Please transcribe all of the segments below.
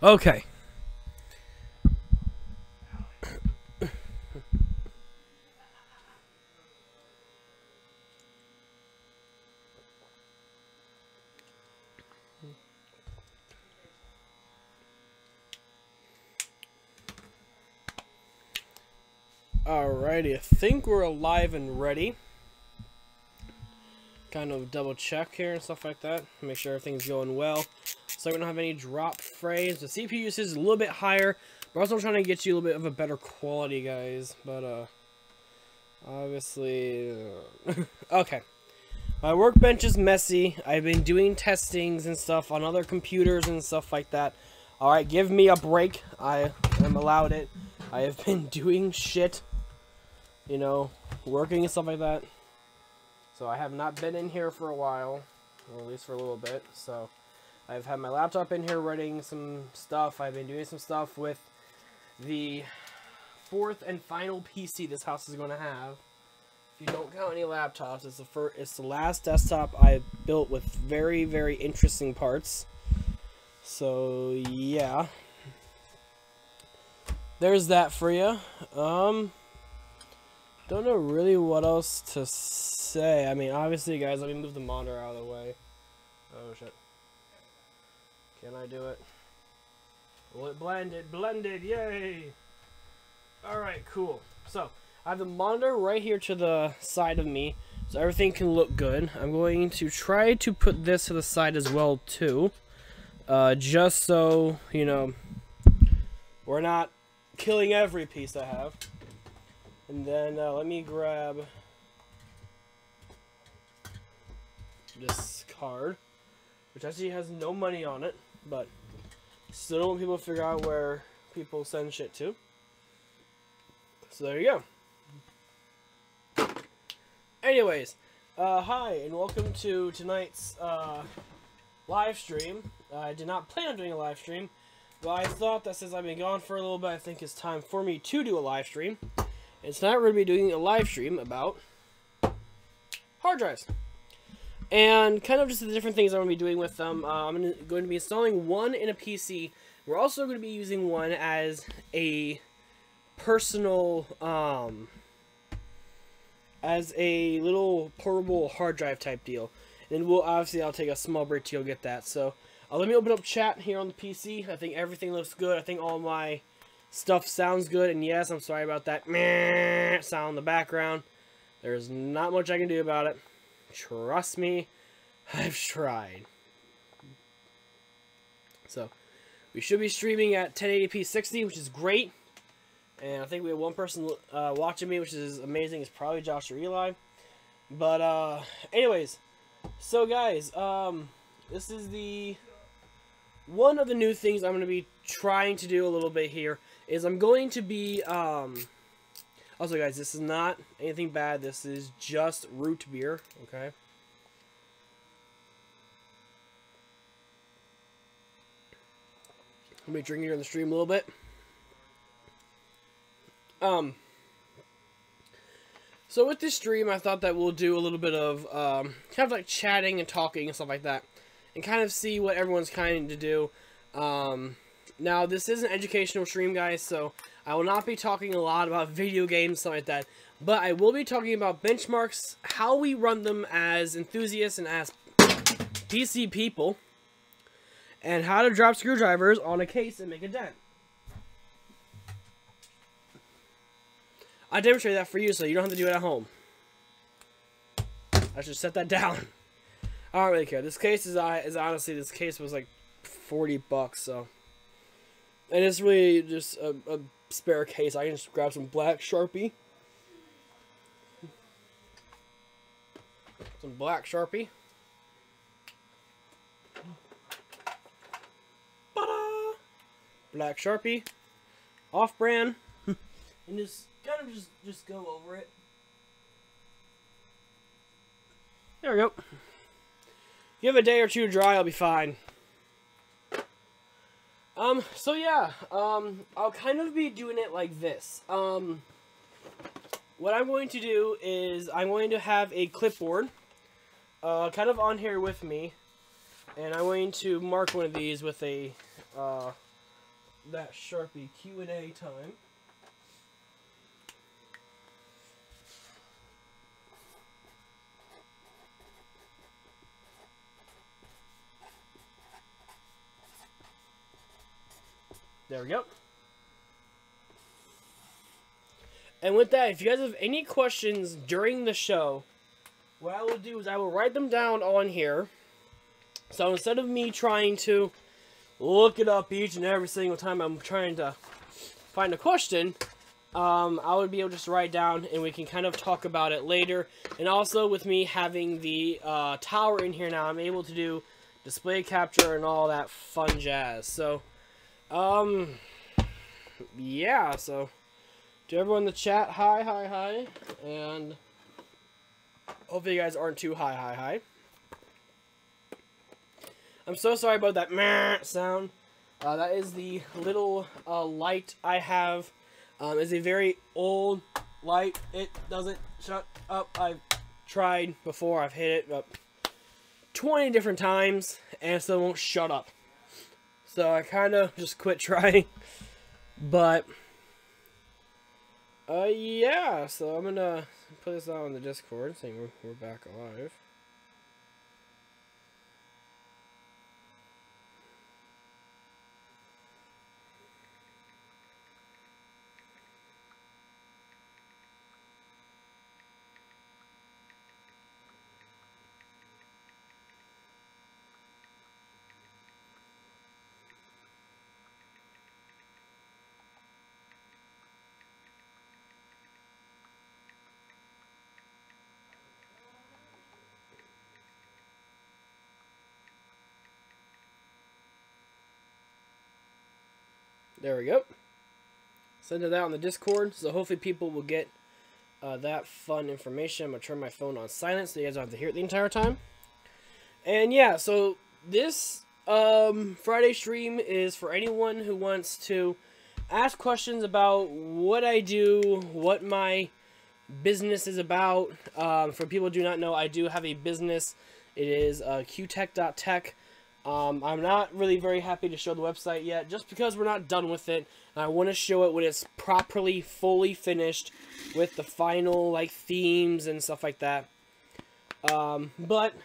Okay. Alrighty, I think we're alive and ready. Kind of double check here and stuff like that. Make sure everything's going well. So we don't have any drop frames. The CPU usage is a little bit higher. We're also trying to get you a little bit of a better quality, guys. But, obviously... okay. My workbench is messy. I've been doing testings and stuff on other computers and stuff like that. Alright, give me a break. I am allowed it. I have been doing shit. You know, working and stuff like that. So I have not been in here for a while. Or at least for a little bit. So I've had my laptop in here running some stuff. I've been doing some stuff with the fourth and final PC this house is going to have. If you don't count any laptops, it's the last desktop I built with very, very interesting parts. So yeah, there's that for you. Don't know really what else to say. I mean, obviously, guys, let me move the monitor out of the way. Oh shit! Can I do it? Well, it blended, yay! All right, cool. So I have the monitor right here to the side of me, so everything can look good. I'm going to try to put this to the side as well too, just so you know we're not killing every piece I have. And then let me grab this card, which actually has no money on it, but still don't want people to figure out where people send shit to. So there you go. Anyways, hi and welcome to tonight's live stream. I did not plan on doing a live stream, but I thought that since I've been gone for a little bit, I think it's time for me to do a live stream. And tonight we're going to be doing a live stream about hard drives. And kind of just the different things I'm going to be doing with them. I'm going to be installing one in a PC. We're also going to be using one as a personal, as a little portable hard drive type deal. And I'll take a small break to go get that. So let me open up chat here on the PC. I think everything looks good. I think all my stuff sounds good, and yes, I'm sorry about that meh sound in the background. There's not much I can do about it. Trust me, I've tried. So, we should be streaming at 1080p 60, which is great. And I think we have one person watching me, which is amazing. It's probably Josh or Eli. But, anyways. So, guys, this is one of the new things I'm going to be trying to do a little bit here. Is I'm going to be, also guys, this is not anything bad, this is just root beer, okay? Let me drink here in the stream a little bit. So with this stream, I thought that we'll do a little bit of, kind of like chatting and talking and stuff like that, and kind of see what everyone's kind to do, Now, this is an educational stream, guys, so I will not be talking a lot about video games, stuff like that. But I will be talking about benchmarks, how we run them as enthusiasts and as PC people, and how to drop screwdrivers on a case and make a dent. I demonstrated that for you, so you don't have to do it at home. I should set that down. I don't really care. This case is honestly, this case was like $40, so... And it's really just a spare case. I can just grab some black Sharpie. Some black Sharpie. Ta-da! Black Sharpie. Off-brand. And just kind of just go over it. There we go. Give it a day or two to dry, I'll be fine. So yeah, I'll kind of be doing it like this. What I'm going to do is I'm going to have a clipboard, kind of on here with me, and I'm going to mark one of these with a, that Sharpie Q&A time. There we go. And with that, if you guys have any questions during the show, what I will do is I will write them down on here. So instead of me trying to look it up each and every single time I'm trying to find a question, I would be able to just write down and we can kind of talk about it later. And also with me having the tower in here now, I'm able to do display capture and all that fun jazz. So, yeah, so to everyone in the chat, hi, and hopefully you guys aren't too hi. I'm so sorry about that meh sound. That is the little light I have. It's a very old light. It doesn't shut up. I've tried before. I've hit it about 20 different times, and it still won't shut up. So I kind of just quit trying. But, yeah. So I'm going to put this out on the Discord, saying we're back alive. There we go. Send it out on the Discord, so hopefully people will get that fun information. I'm going to turn my phone on silent so you guys don't have to hear it the entire time. And yeah, so this Friday stream is for anyone who wants to ask questions about what I do, what my business is about. For people who do not know, I do have a business. It is qtech.tech. I'm not really very happy to show the website yet, just because we're not done with it. And I want to show it when it's properly, fully finished with the final, like, themes and stuff like that. But,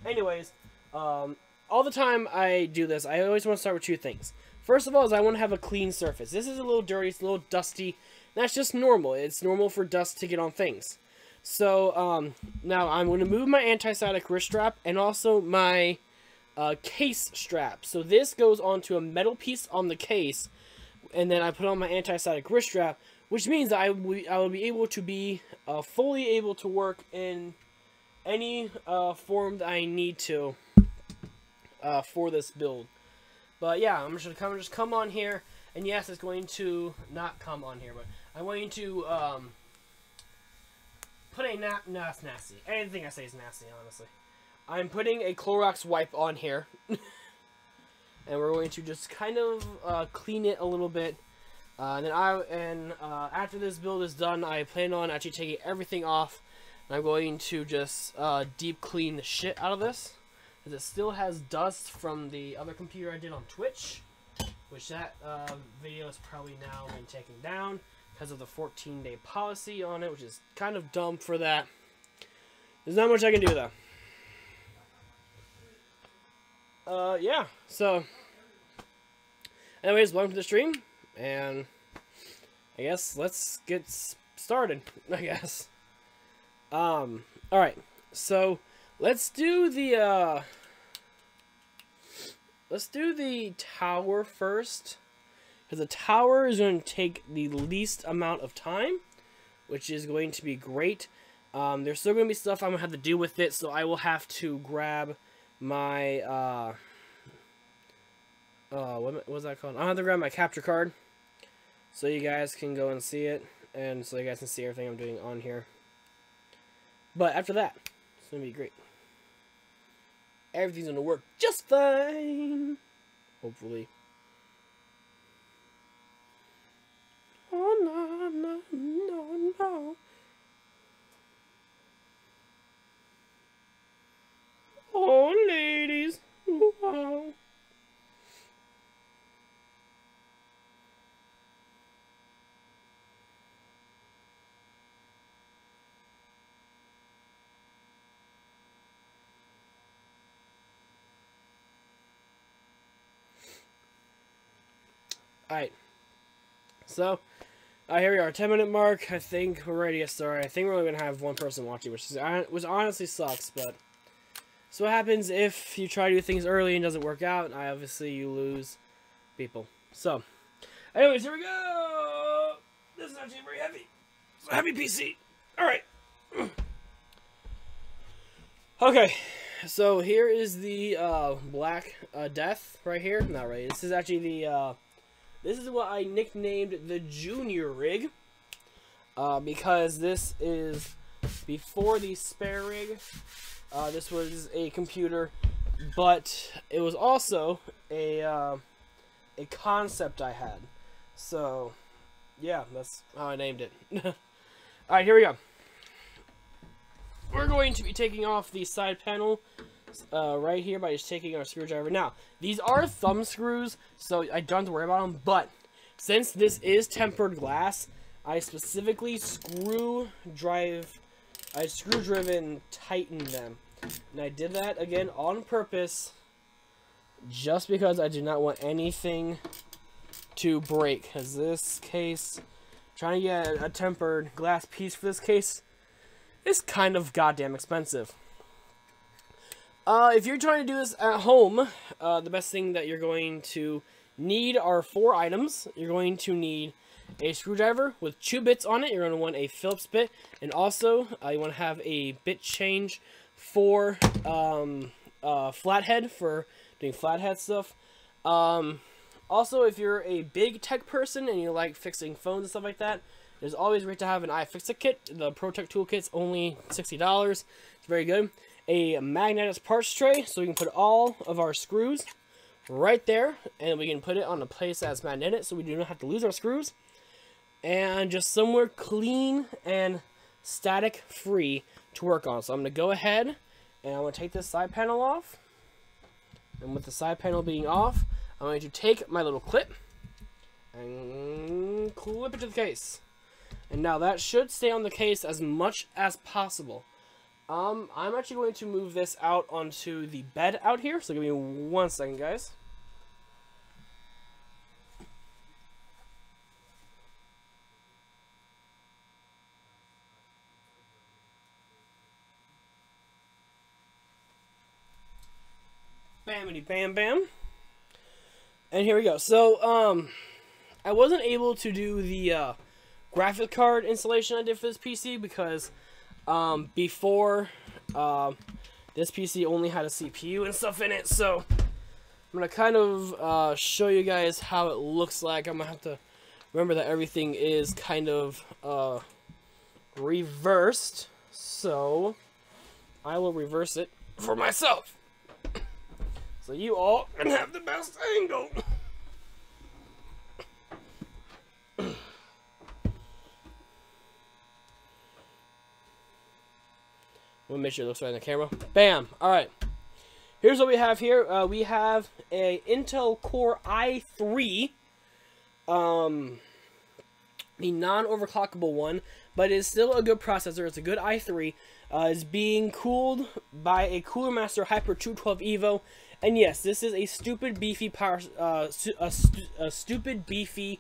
anyways, all the time I do this, I always want to start with two things. First of all is I want to have a clean surface. This is a little dirty, it's a little dusty. That's just normal. It's normal for dust to get on things. So, now I'm going to move my anti-static wrist strap and also my case strap. So this goes onto a metal piece on the case, and then I put on my anti-static wrist strap, which means that I will be able to be fully able to work in any form that I need to for this build. But yeah, I'm just gonna come on here, and yes, it's going to not come on here, but I'm going to put a no, it's nasty. Anything I say is nasty, honestly. I'm putting a Clorox wipe on here, and we're going to just kind of clean it a little bit. And then after this build is done, I plan on actually taking everything off. And I'm going to just deep clean the shit out of this, because it still has dust from the other computer I did on Twitch, which that video has probably now been taken down because of the 14-day policy on it, which is kind of dumb for that. There's not much I can do though. Yeah, so, anyways, welcome to the stream, and I guess let's get started, I guess. Alright, so, let's do the tower first, because the tower is going to take the least amount of time, which is going to be great. There's still going to be stuff I'm going to have to do with it, so I will have to grab my, what was that called? I'll have to grab my capture card, so you guys can go and see it, and so you guys can see everything I'm doing on here. But after that, it's going to be great. Everything's going to work just fine, hopefully. Oh, no, no, no, no. Oh, ladies. Wow. Alright. So, here we are, 10-minute mark. I think we're ready to get started. I think we're only going to have one person watching, which honestly sucks, but... So what happens if you try to do things early and it doesn't work out? Obviously, you lose people. So, anyways, here we go! This is actually very heavy. It's a heavy PC. Alright. Okay, so here is the Black Death right here. Not right. This is actually the... This is what I nicknamed the Junior Rig. Because this is before the spare rig. This was a computer, but it was also a concept I had. So, yeah, that's how I named it. Alright, here we go. We're going to be taking off the side panel right here by just taking our screwdriver. Now, these are thumb screws, so I don't have to worry about them, but since this is tempered glass, I specifically screw-driven tightened them. And I did that, again, on purpose, just because I do not want anything to break. Because this case, trying to get a tempered glass piece for this case is kind of goddamn expensive. If you're trying to do this at home, the best thing that you're going to need are 4 items. You're going to need a screwdriver with 2 bits on it. You're going to want a Phillips bit, and also you want to have a bit change for flathead for doing flathead stuff. Also, if you're a big tech person and you like fixing phones and stuff like that, there's always great to have an iFixit kit. The ProTech toolkit's only $60. It's very good. A magnetic parts tray, so we can put all of our screws right there, and we can put it on a place that's magnetic, so we do not have to lose our screws. And just somewhere clean and static free to work on. So I'm going to go ahead and I'm going to take this side panel off. And with the side panel being off, I'm going to take my little clip and clip it to the case. And now that should stay on the case as much as possible. I'm actually going to move this out onto the bed out here. So give me 1 second, guys. Bamity bam bam. And here we go. So, I wasn't able to do the graphic card installation I did for this PC because before this PC only had a CPU and stuff in it. So, I'm going to kind of show you guys how it looks like. I'm going to have to remember that everything is kind of reversed. So, I will reverse it for myself. So you all can have the best angle. We'll make sure it looks right in the camera. Bam! Alright. Here's what we have here. We have a Intel Core i3. The non-overclockable one. But it's still a good processor. It's a good i3. It's being cooled by a Cooler Master Hyper 212 Evo. And yes, this is a stupid beefy power, stupid beefy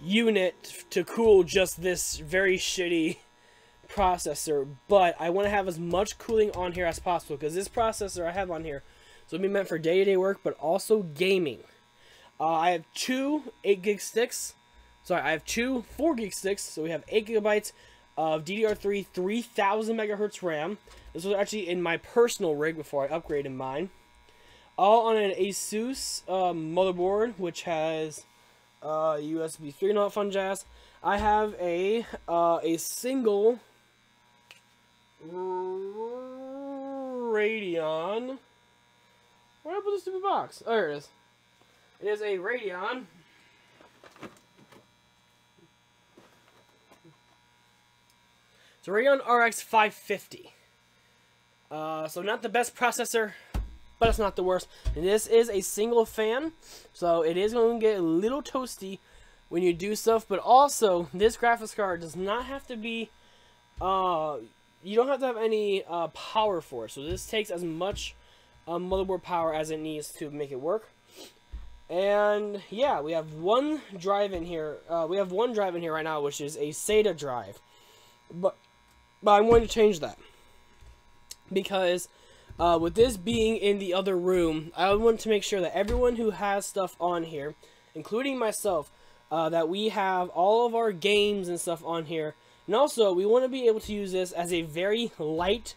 unit to cool just this very shitty processor. But I want to have as much cooling on here as possible because this processor I have on here is going to be meant for day-to-day work, but also gaming. I have 2 8-gig sticks. Sorry, I have 2 4-gig sticks. So we have 8 gigabytes of DDR3 3000 megahertz RAM. This was actually in my personal rig before I upgraded mine. All on an Asus motherboard, which has USB 3 and all that fun jazz. I have a single Radeon. Where did I put this stupid box? Oh, there it is. It is a Radeon. It's a Radeon RX 550. So not the best processor, but it's not the worst. And this is a single fan, so it is going to get a little toasty when you do stuff. But also, this graphics card does not have to be, you don't have to have any power for it. So this takes as much motherboard power as it needs to make it work. And yeah, we have one drive in here. We have one drive in here right now, which is a SATA drive. But I'm going to change that because with this being in the other room, I want to make sure that everyone who has stuff on here, including myself, that we have all of our games and stuff on here. And also, we want to be able to use this as a very light,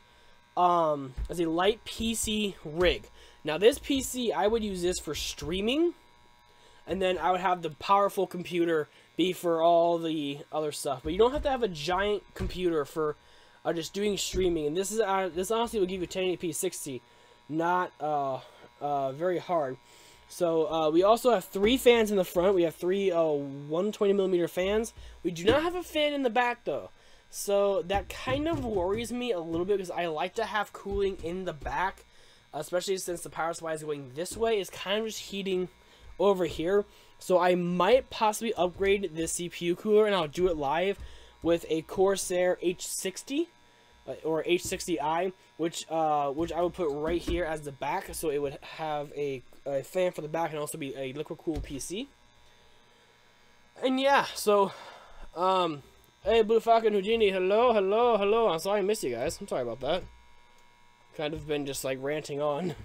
PC rig. Now, this PC, I would use this for streaming, and then I would have the powerful computer be for all the other stuff. But you don't have to have a giant computer for just doing streaming. And this honestly will give you 1080p 60, not very hard. So we also have 3 fans in the front. We have 3 120mm fans. We do not have a fan in the back though. So that kind of worries me a little bit because I like to have cooling in the back, especially since the power supply is going this way. It's kind of just heating over here. So I might possibly upgrade the CPU cooler, and I'll do it live with a Corsair H60 or H60i, which I would put right here as the back, so it would have a fan for the back and also be a liquid cooled PC. And yeah, so hey, Blue Falcon Houdini, hello, hello, hello. I'm sorry I missed you guys. I'm sorry about that. Kind of been just like ranting on.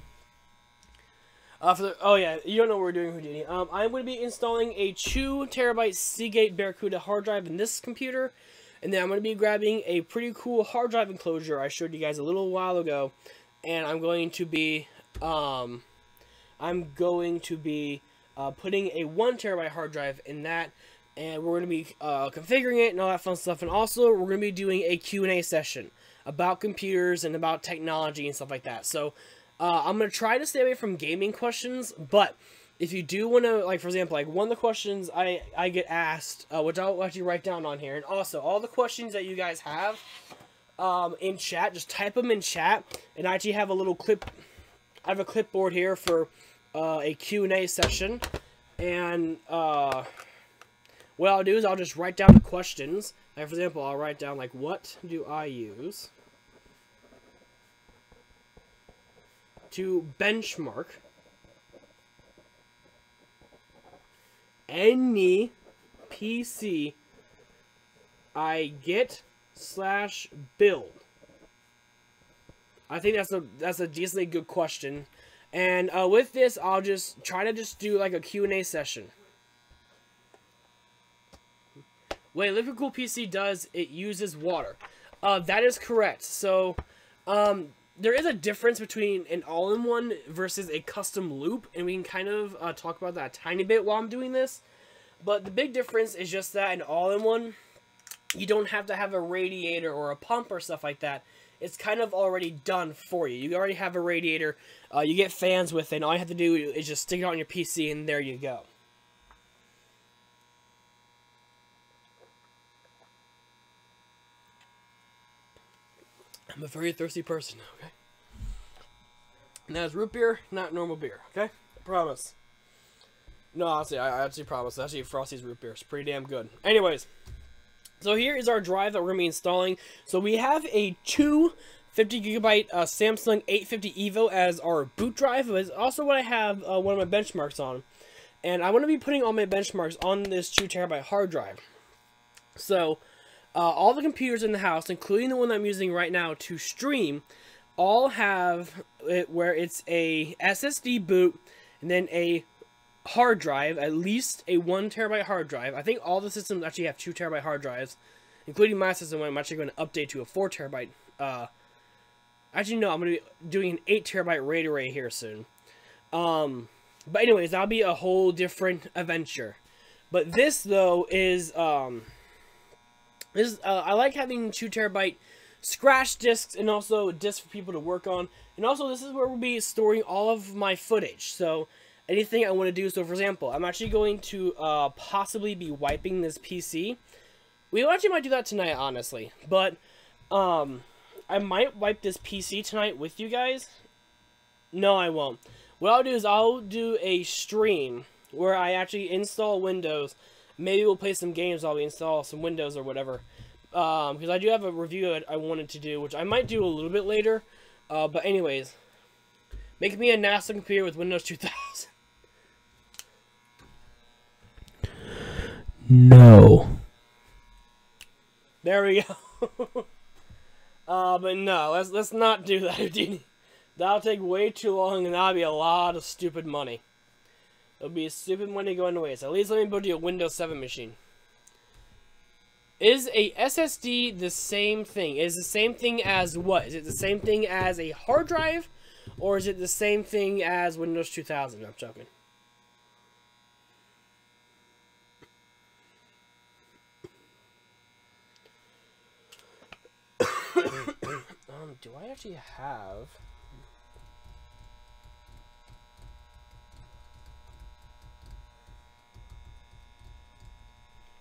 Oh yeah, you don't know what we're doing, Houdini. I'm going to be installing a 2TB Seagate Barracuda hard drive in this computer, and then I'm going to be grabbing a pretty cool hard drive enclosure I showed you guys a little while ago, and I'm going to be putting a 1TB hard drive in that, and we're going to be configuring it and all that fun stuff, and also we're going to be doing a Q&A session about computers and about technology and stuff like that. So I'm going to try to stay away from gaming questions, but if you do want to, like, for example, like, one of the questions I get asked, which I'll actually write down on here, and also, all the questions that you guys have in chat, just type them in chat, and I actually have a little clip, I have a clipboard here for a Q&A session, and what I'll do is I'll just write down the questions. Like, for example, I'll write down, like, what do I use to benchmark any PC I get / build? I think that's a decently good question. And with this, I'll just try to do like a Q&A session. Wait, Liquid Cool PC does, it uses water. That is correct. So, there is a difference between an all-in-one versus a custom loop, and we can kind of talk about that a tiny bit while I'm doing this. But the big difference is just that an all-in-one, you don't have to have a radiator or a pump or stuff like that. It's kind of already done for you. You already have a radiator, you get fans with it, and all you have to do is just stick it on your PC, and there you go. I'm a very thirsty person, okay? And that is root beer, not normal beer, okay? I promise. No, honestly, I actually promise. Actually, Frosty's root beer is pretty damn good. Anyways, so here is our drive that we're going to be installing. So we have a 250GB Samsung 850 EVO as our boot drive. It's also what I have one of my benchmarks on. And I want to be putting all my benchmarks on this 2TB hard drive. So all the computers in the house, including the one that I'm using right now to stream, all have it where it's a SSD boot and then a hard drive, at least a 1TB hard drive. I think all the systems actually have 2TB hard drives, including my system, I'm actually going to update to a 4TB. Actually, no, I'm going to be doing an 8TB RAID array here soon. But anyways, that'll be a whole different adventure. But this, though, is I like having 2TB scratch discs and also discs for people to work on. And also, this is where we'll be storing all of my footage. So, anything I want to do. So, for example, I'm actually going to possibly be wiping this PC. We actually might do that tonight, honestly. But, I might wipe this PC tonight with you guys. No, I won't. What I'll do is I'll do a stream where I actually install Windows. Maybe we'll play some games while we install some Windows or whatever. Because I do have a review I wanted to do, which I might do a little bit later. But anyways, make me a NASA computer with Windows 2000. No. There we go. But no, let's not do that, Houdini. That'll take way too long, and that'll be a lot of stupid money. It'll be stupid money going to waste. At least let me build you a Windows 7 machine. Is a SSD the same thing? Is it the same thing as what? Is it the same thing as a hard drive? Or is it the same thing as Windows 2000? I'm joking. Do I actually have...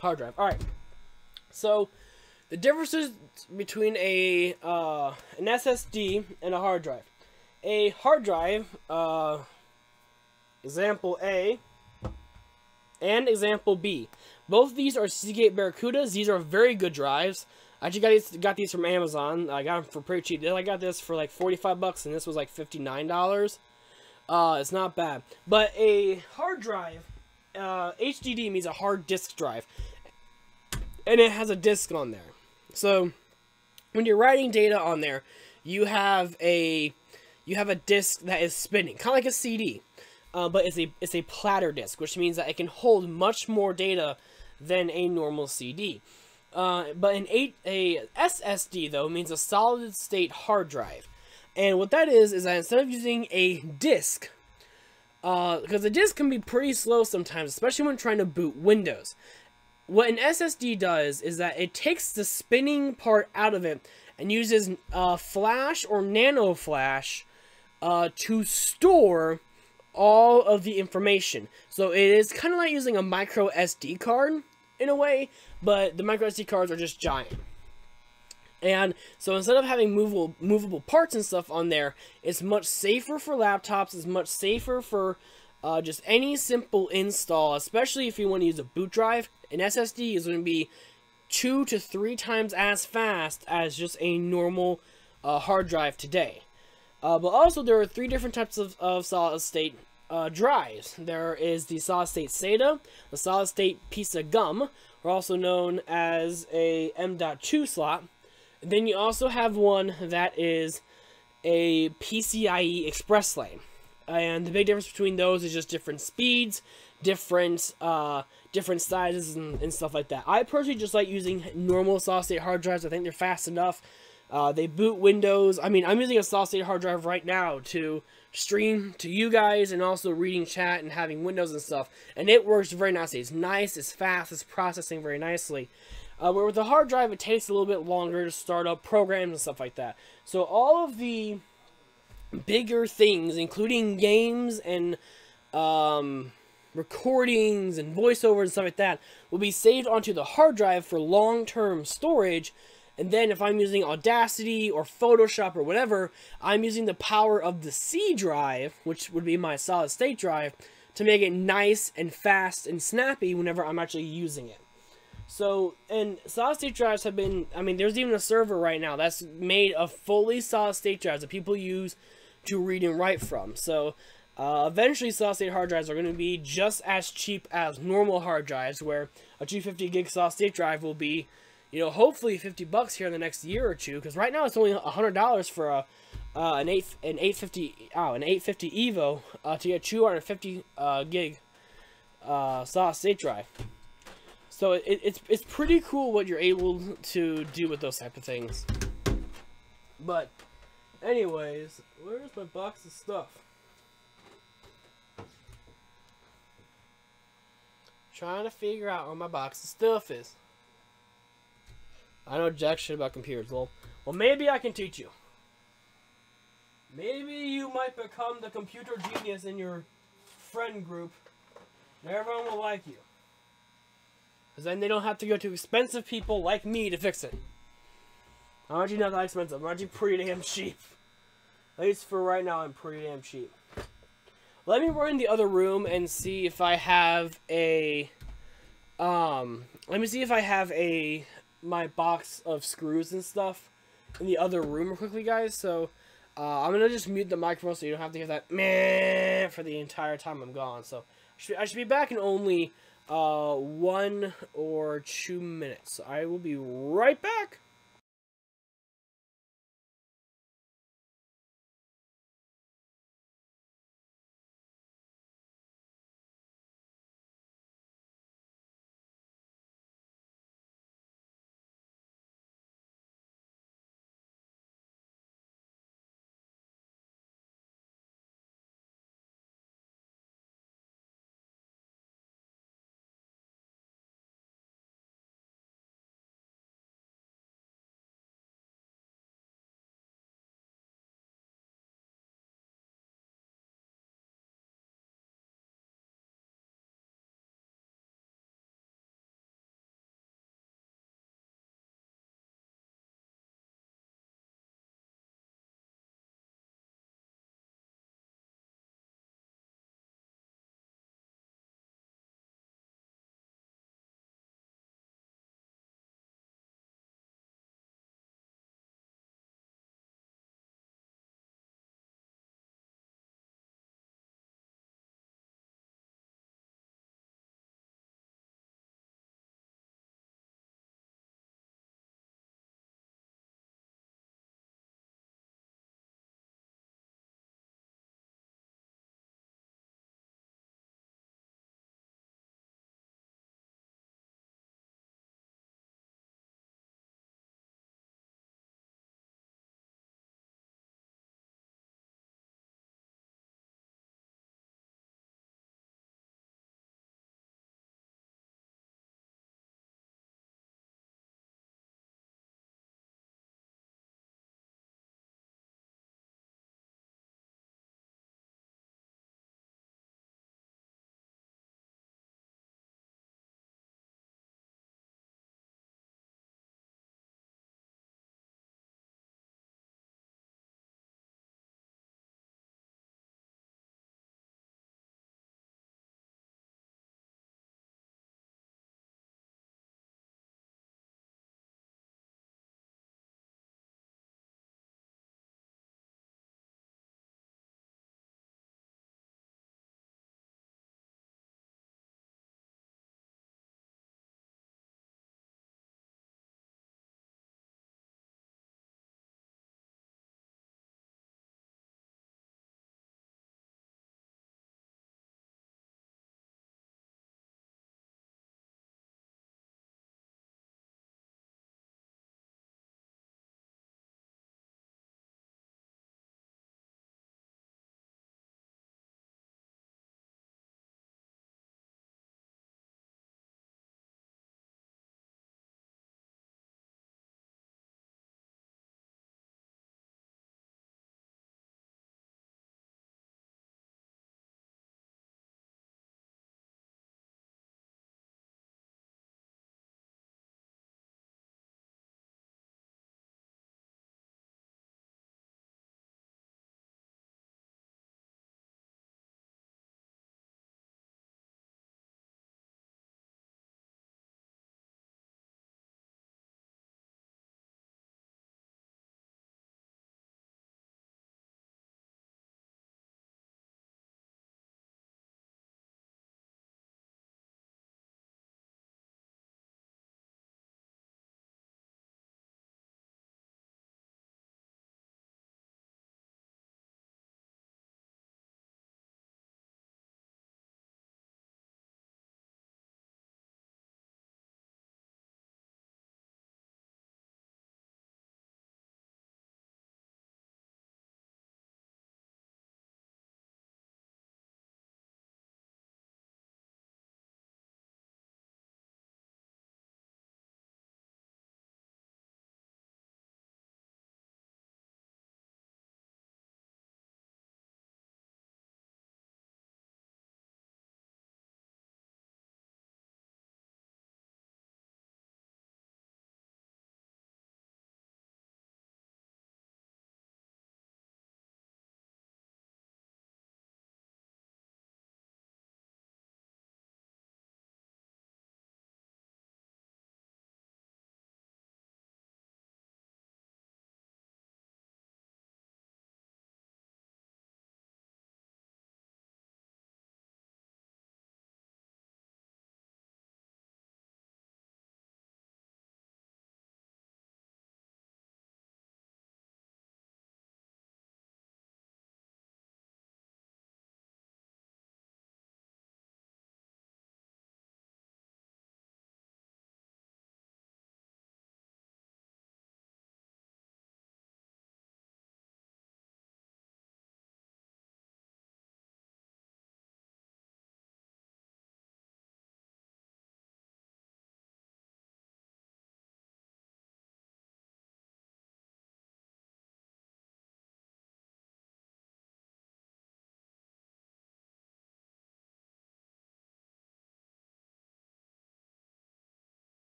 hard drive. Alright. So, the differences between an SSD and a hard drive. A hard drive, example A and example B. Both of these are Seagate Barracudas. These are very good drives. I actually got these from Amazon. I got them for pretty cheap. I got this for like 45 bucks, and this was like $59. It's not bad. But a hard drive, HDD means a hard disk drive, and it has a disk on there. So when you're writing data on there, you have a disk that is spinning, kind of like a CD, but it's a platter disk, which means that it can hold much more data than a normal CD. But a SSD, though, means a solid-state hard drive. And what that is that instead of using a disk, because the disk can be pretty slow sometimes, especially when trying to boot Windows. What an SSD does is that it takes the spinning part out of it and uses flash or nano flash to store all of the information. So it is kind of like using a micro SD card in a way, but the micro SD cards are just giant. And so instead of having movable parts and stuff on there, it's much safer for laptops. It's much safer for just any simple install, especially if you want to use a boot drive. An SSD is going to be 2 to 3 times as fast as just a normal hard drive today. But also there are 3 different types of solid state drives. There is the solid state SATA, the solid state piece of gum, or also known as a M.2 slot. And then you also have one that is a PCIe express lane. And the big difference between those is just different speeds, different sizes, and stuff like that. I personally just like using normal solid state hard drives. I think they're fast enough. They boot Windows. I mean, I'm using a solid state hard drive right now to stream to you guys and also reading chat and having Windows and stuff. And it works very nicely. It's nice, it's fast, it's processing very nicely. Where with the hard drive, it takes a little bit longer to start up programs and stuff like that. So all of the bigger things, including games and recordings and voiceovers and stuff like that, will be saved onto the hard drive for long-term storage. And then if I'm using Audacity or Photoshop or whatever, I'm using the power of the C drive, which would be my solid state drive, to make it nice and fast and snappy whenever I'm actually using it. So, and solid state drives have been, I mean, there's even a server right now that's made of fully solid state drives that people use to read and write from. So, eventually solid state hard drives are going to be just as cheap as normal hard drives, where a 250 gig solid state drive will be, you know, hopefully 50 bucks here in the next year or two, because right now it's only $100 for an 850 Evo to get 250 gig solid state drive. So it's pretty cool what you're able to do with those type of things. But anyways, where's my box of stuff? Trying to figure out where my box of stuff is. I know jack shit about computers. Well, maybe I can teach you. Maybe you might become the computer genius in your friend group, and everyone will like you. Because then they don't have to go to expensive people like me to fix it. I'm actually not that expensive. I'm actually pretty damn cheap. At least for right now, I'm pretty damn cheap. Let me run in the other room and see if I have a... let me see if I have my box of screws and stuff in the other room real quickly, guys. So, I'm going to just mute the microphone so you don't have to hear that meh for the entire time I'm gone. So, I should be back in only 1 or 2 minutes. I will be right back.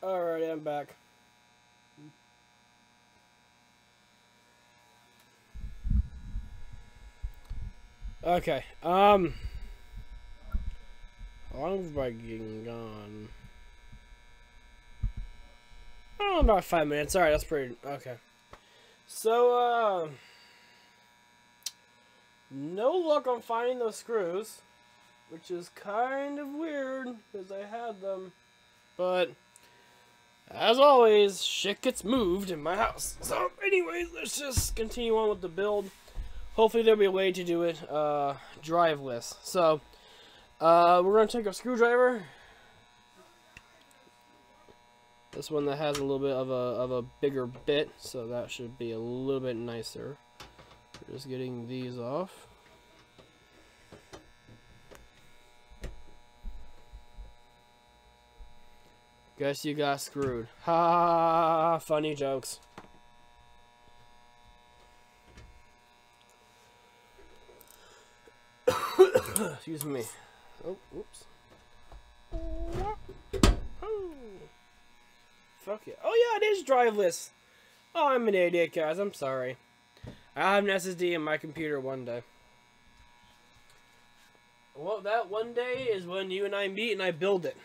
Alright, I'm back. Okay, how long have I been gone? Oh, about 5 minutes. Alright, that's pretty... Okay. So, no luck on finding those screws, which is kind of weird, because I had them. But, as always, shit gets moved in my house. So, anyways, let's just continue on with the build. Hopefully there'll be a way to do it, driveless. So, we're going to take a screwdriver. This one that has a little bit of a bigger bit, so that should be a little bit nicer. We're just getting these off. Guess you got screwed. Ha! Funny jokes. Excuse me. Oh, oops. Fuck yeah. Oh yeah, it is driveless. Oh, I'm an idiot, guys. I'm sorry. I'll have an SSD in my computer one day. Well, that one day is when you and I meet and I build it.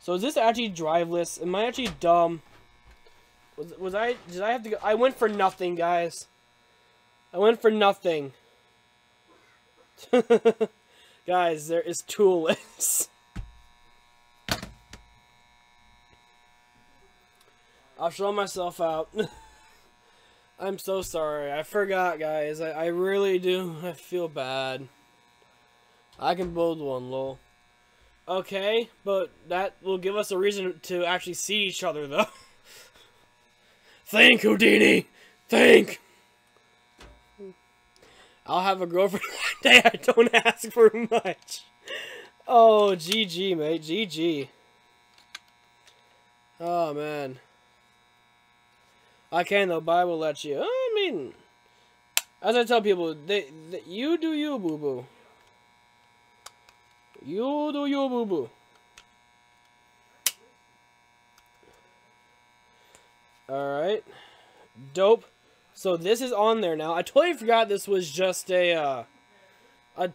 So is this actually driveless? Am I actually dumb? Did I have to go? I went for nothing, guys. I went for nothing. Guys, there is toolless. I'll show myself out. I'm so sorry. I forgot, guys. I really do. I feel bad. I can build one, lol. Okay, but that will give us a reason to actually see each other, though. Think, Houdini! Think! I'll have a girlfriend one day. I don't ask for much. Oh, GG, mate. GG. Oh, man. I can, though. Bible will let you. I mean, as I tell people, you do you, boo-boo. You do you, boo-boo. Alright. Dope. So this is on there now. I totally forgot this was just a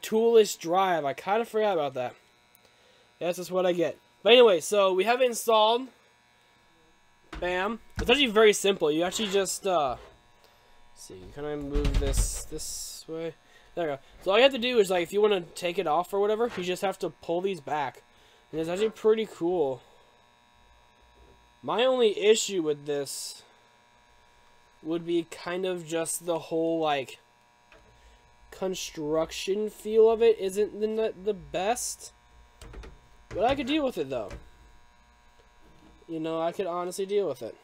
toolless drive. I kind of forgot about that. That's just what I get. But anyway, so we have it installed. Bam. It's actually very simple. You actually just, let's see, can I move this way? There we go. So all you have to do is, like, if you want to take it off or whatever, you just have to pull these back. And it's actually pretty cool. My only issue with this would be kind of just the whole, like, construction feel of it isn't the best. But I could deal with it, though. You know, I could honestly deal with it.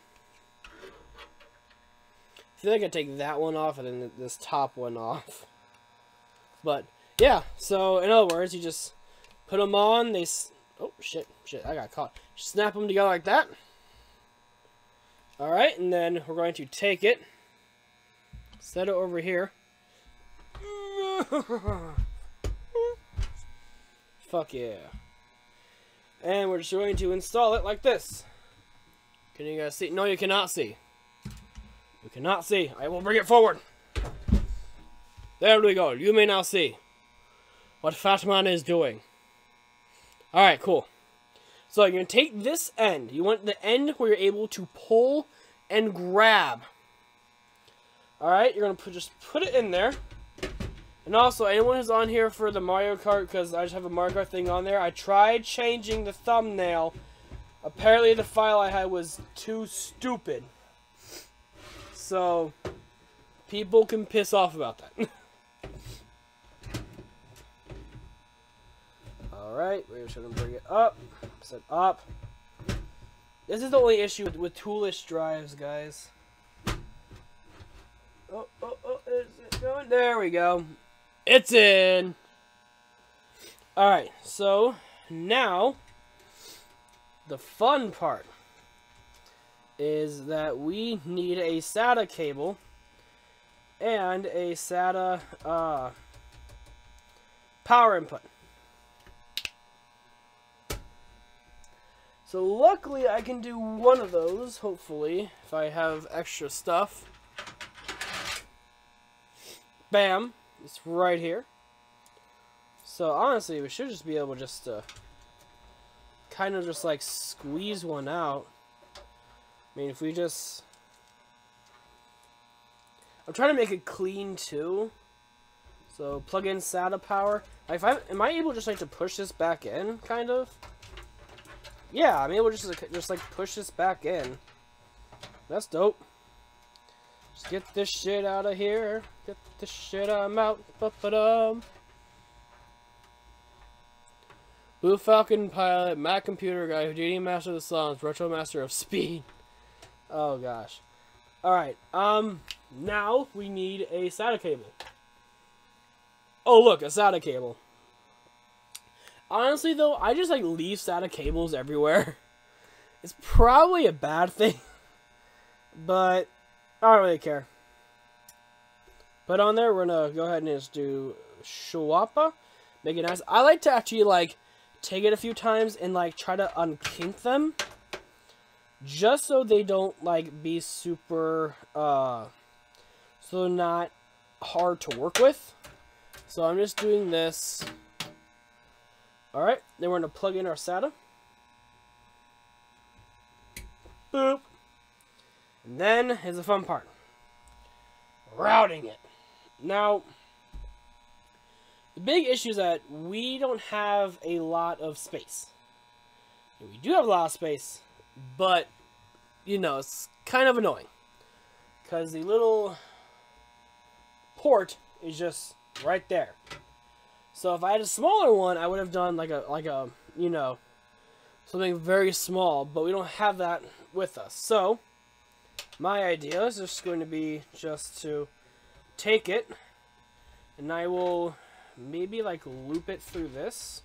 I feel like I take that one off and then this top one off. But, yeah. So, in other words, you just put them on. Oh, shit. I got caught. Snap them together like that. Alright, and then we're going to take it, set it over here. Fuck yeah. And we're just going to install it like this. Can you guys see? No, you cannot see. You cannot see. I will bring it forward. There we go. You may now see what Fatman is doing. Alright, cool. So you're going to take this end. You want the end where you're able to pull and grab. Alright, you're going to just put it in there. And also, anyone who's on here for the Mario Kart, because I just have a Mario Kart thing on there, I tried changing the thumbnail. Apparently the file I had was too stupid. So, people can piss off about that. Alright, we're just going to bring it up. Set up. This is the only issue with toolless drives, guys. Oh, is it going? There we go. It's in. Alright, so now the fun part is that we need a SATA cable and a SATA power input. So luckily I can do one of those, hopefully, if I have extra stuff. Bam. It's right here. So honestly, we should just be able just to kind of just like squeeze one out. I mean, if we just... I'm trying to make it clean too. So plug in SATA power. Am I able just like to push this back in, kind of? Yeah, I'm able to just like push this back in. That's dope. Just get this shit out of here. Get this shit out. Ba-ba-dum. Blue Falcon pilot, Mac computer guy, Houdini master of the songs, retro master of speed. Oh gosh. Alright, now we need a SATA cable. Oh look, a SATA cable. Honestly though, I just like leave SATA cables everywhere. It's probably a bad thing. But I don't really care. But on there, we're gonna go ahead and just do Shawapa. Make it nice. I like to actually like take it a few times and like try to unkink them. Just so they don't like be super so they're not hard to work with. So I'm just doing this. Alright, then we're gonna plug in our SATA. Boop. And then here's the fun part. Routing it. Now, the big issue is that we don't have a lot of space. We do have a lot of space, but, you know, it's kind of annoying. Because the little port is just right there. So if I had a smaller one, I would have done like a you know, something very small, but we don't have that with us. So, my idea is just going to be just to take it, and I will maybe like loop it through this.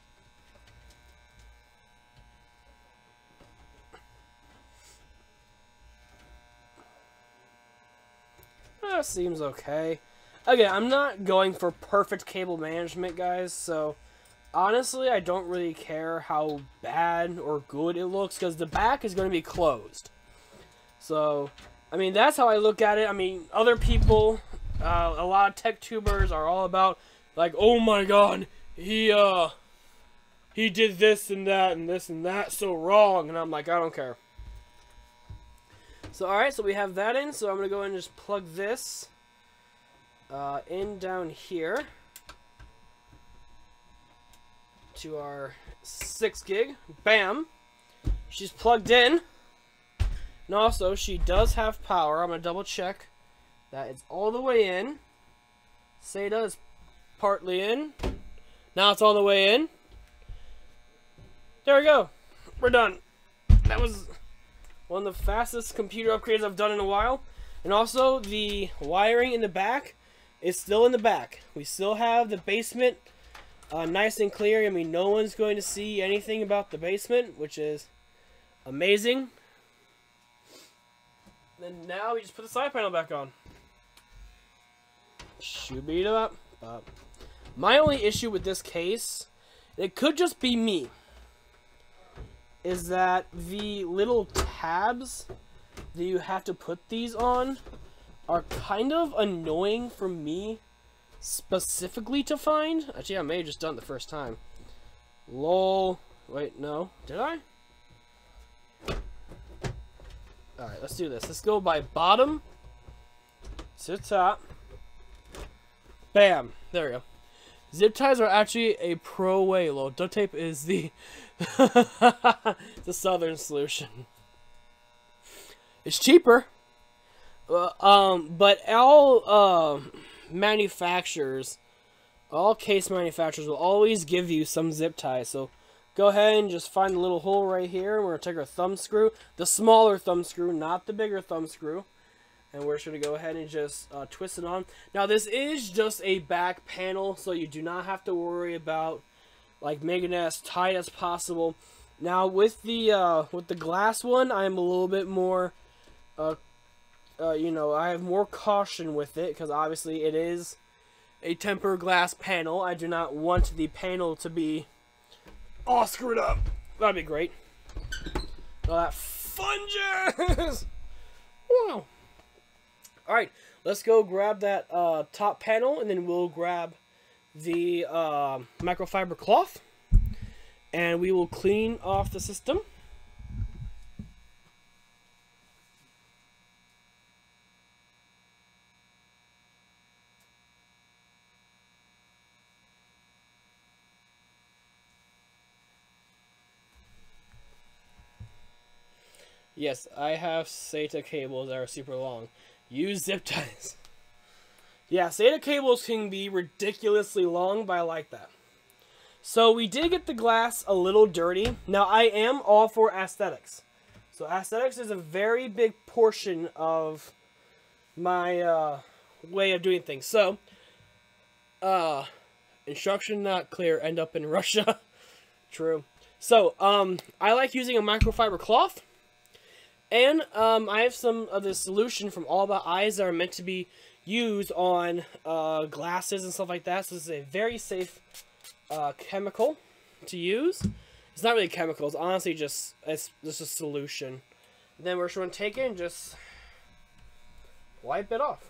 That seems okay. Again, I'm not going for perfect cable management, guys, so honestly, I don't really care how bad or good it looks, because the back is going to be closed. So, I mean, that's how I look at it. I mean, other people, a lot of tech tubers are all about, like, oh my god, he did this and that and this and that so wrong, and I'm like, I don't care. So, alright, so we have that in, so I'm going to go ahead and just plug this in down here to our 6 gig. Bam! She's plugged in. And also, she does have power. I'm going to double check that it's all the way in. SATA is partly in. Now it's all the way in. There we go. We're done. That was one of the fastest computer upgrades I've done in a while. And also, the wiring in the back is still in the back. We still have the basement nice and clear. I mean, no one's going to see anything about the basement, which is amazing. And now we just put the side panel back on. Shoo-beat up. My only issue with this case, it could just be me, is that the little tabs that you have to put these on are kind of annoying for me specifically to find. Actually, I may have just done it the first time. Lol. Wait, no. Did I? Alright, let's do this. Let's go by bottom to top. Bam. There we go. Zip ties are actually a pro way, lol. Duct tape is the the southern solution. It's cheaper. But all manufacturers, all case manufacturers will always give you some zip ties. So go ahead and just find the little hole right here. And we're going to take our thumb screw, the smaller thumb screw, not the bigger thumb screw. And we're just going to go ahead and just twist it on. Now this is just a back panel, so you do not have to worry about like making it as tight as possible. Now with the glass one, I'm a little bit more, you know, I have more caution with it because obviously it is a tempered glass panel. I do not want the panel to be all screwed up. That'd be great. Oh, that fungus! Wow. Alright, let's go grab that top panel, and then we'll grab the microfiber cloth, and we will clean off the system. Yes, I have SATA cables that are super long. Use zip ties. Yeah, SATA cables can be ridiculously long, but I like that. So we did get the glass a little dirty. Now I am all for aesthetics. So aesthetics is a very big portion of my way of doing things. So, instruction not clear, end up in Russia. True. So, I like using a microfiber cloth. And I have some of this solution from All About Eyes that are meant to be used on glasses and stuff like that. So this is a very safe chemical to use. It's not really a chemical. It's honestly just a solution. Then we're just going to take it and just wipe it off.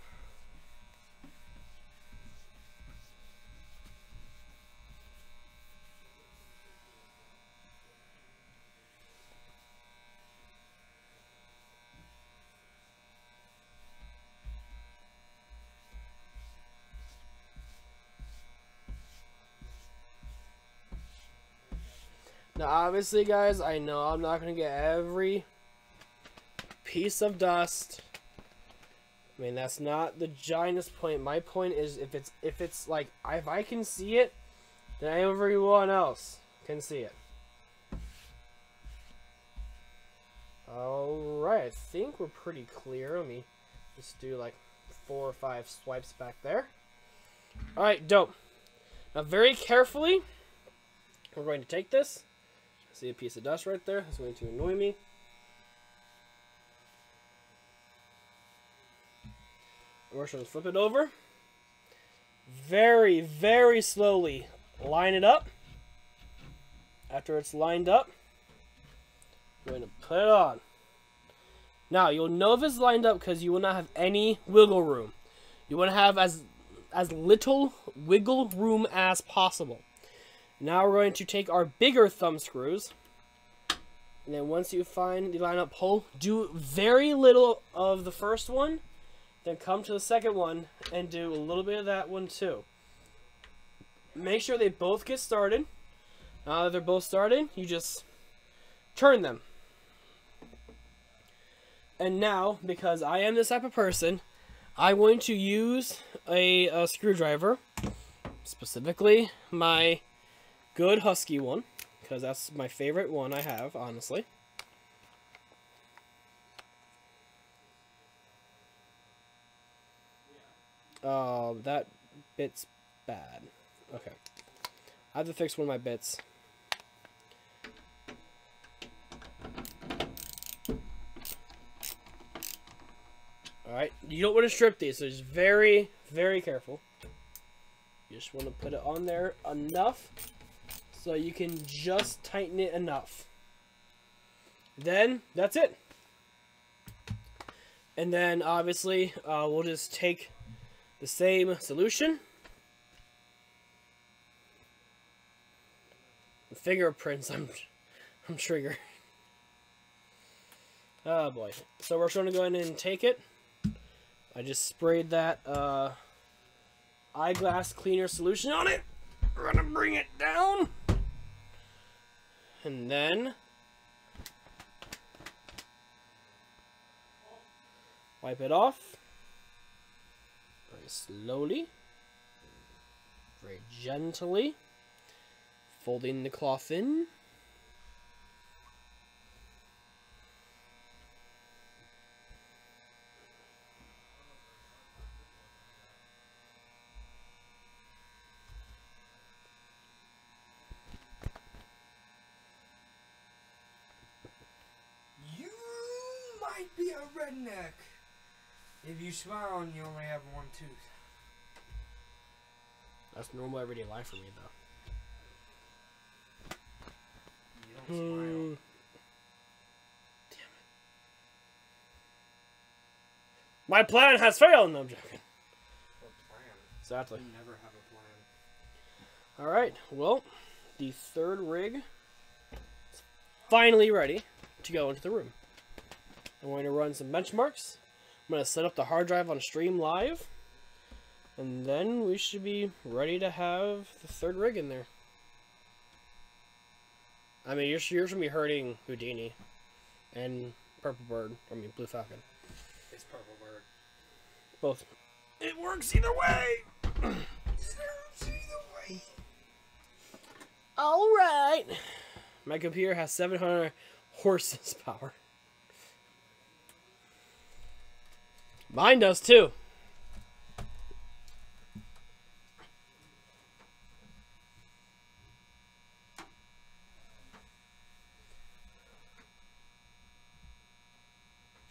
Now, obviously, guys, I know I'm not going to get every piece of dust. I mean, that's not the giantest point. My point is, if it's like, if I can see it, then everyone else can see it. Alright, I think we're pretty clear. Let me just do like 4 or 5 swipes back there. Alright, dope. Now, very carefully, we're going to take this. See a piece of dust right there? That's going to annoy me. We're just going to flip it over. Very, very slowly line it up. After it's lined up, we're going to put it on. Now, you'll know if it's lined up because you will not have any wiggle room. You want to have as little wiggle room as possible. Now we're going to take our bigger thumb screws, and then once you find the line-up hole, do very little of the first one, then come to the second one and do a little bit of that one too. Make sure they both get started. Now that they're both started, you just turn them. And now, because I am this type of person, I'm going to use a screwdriver, specifically my good Husky one, because that's my favorite one I have, honestly. That bit's bad. Okay. I have to fix one of my bits. Alright, you don't want to strip these, so just very, very careful. You just want to put it on there enough so you can just tighten it enough. Then, that's it. And then, obviously, we'll just take the same solution. The fingerprints, I'm triggered. Oh boy. So we're just going to go ahead and take it. I just sprayed that eyeglass cleaner solution on it. We're going to bring it down. And then wipe it off. Very slowly. Very gently. Folding the cloth in. Be a redneck if you smile and you only have one tooth. That's normal everyday life for me, though. You don't smile. My plan has failed. No, I'm joking. What plan? Exactly. You never have a plan. Alright, well, the third rig is finally ready to go into the room. I'm going to run some benchmarks. I'm going to set up the hard drive on stream live. And then we should be ready to have the third rig in there. I mean, you're going to be hurting Houdini and Purple Bird. I mean, Blue Falcon. It's Purple Bird. Both. It works either way! It works either way. Alright. My computer has 700 horsepower. Mine does too.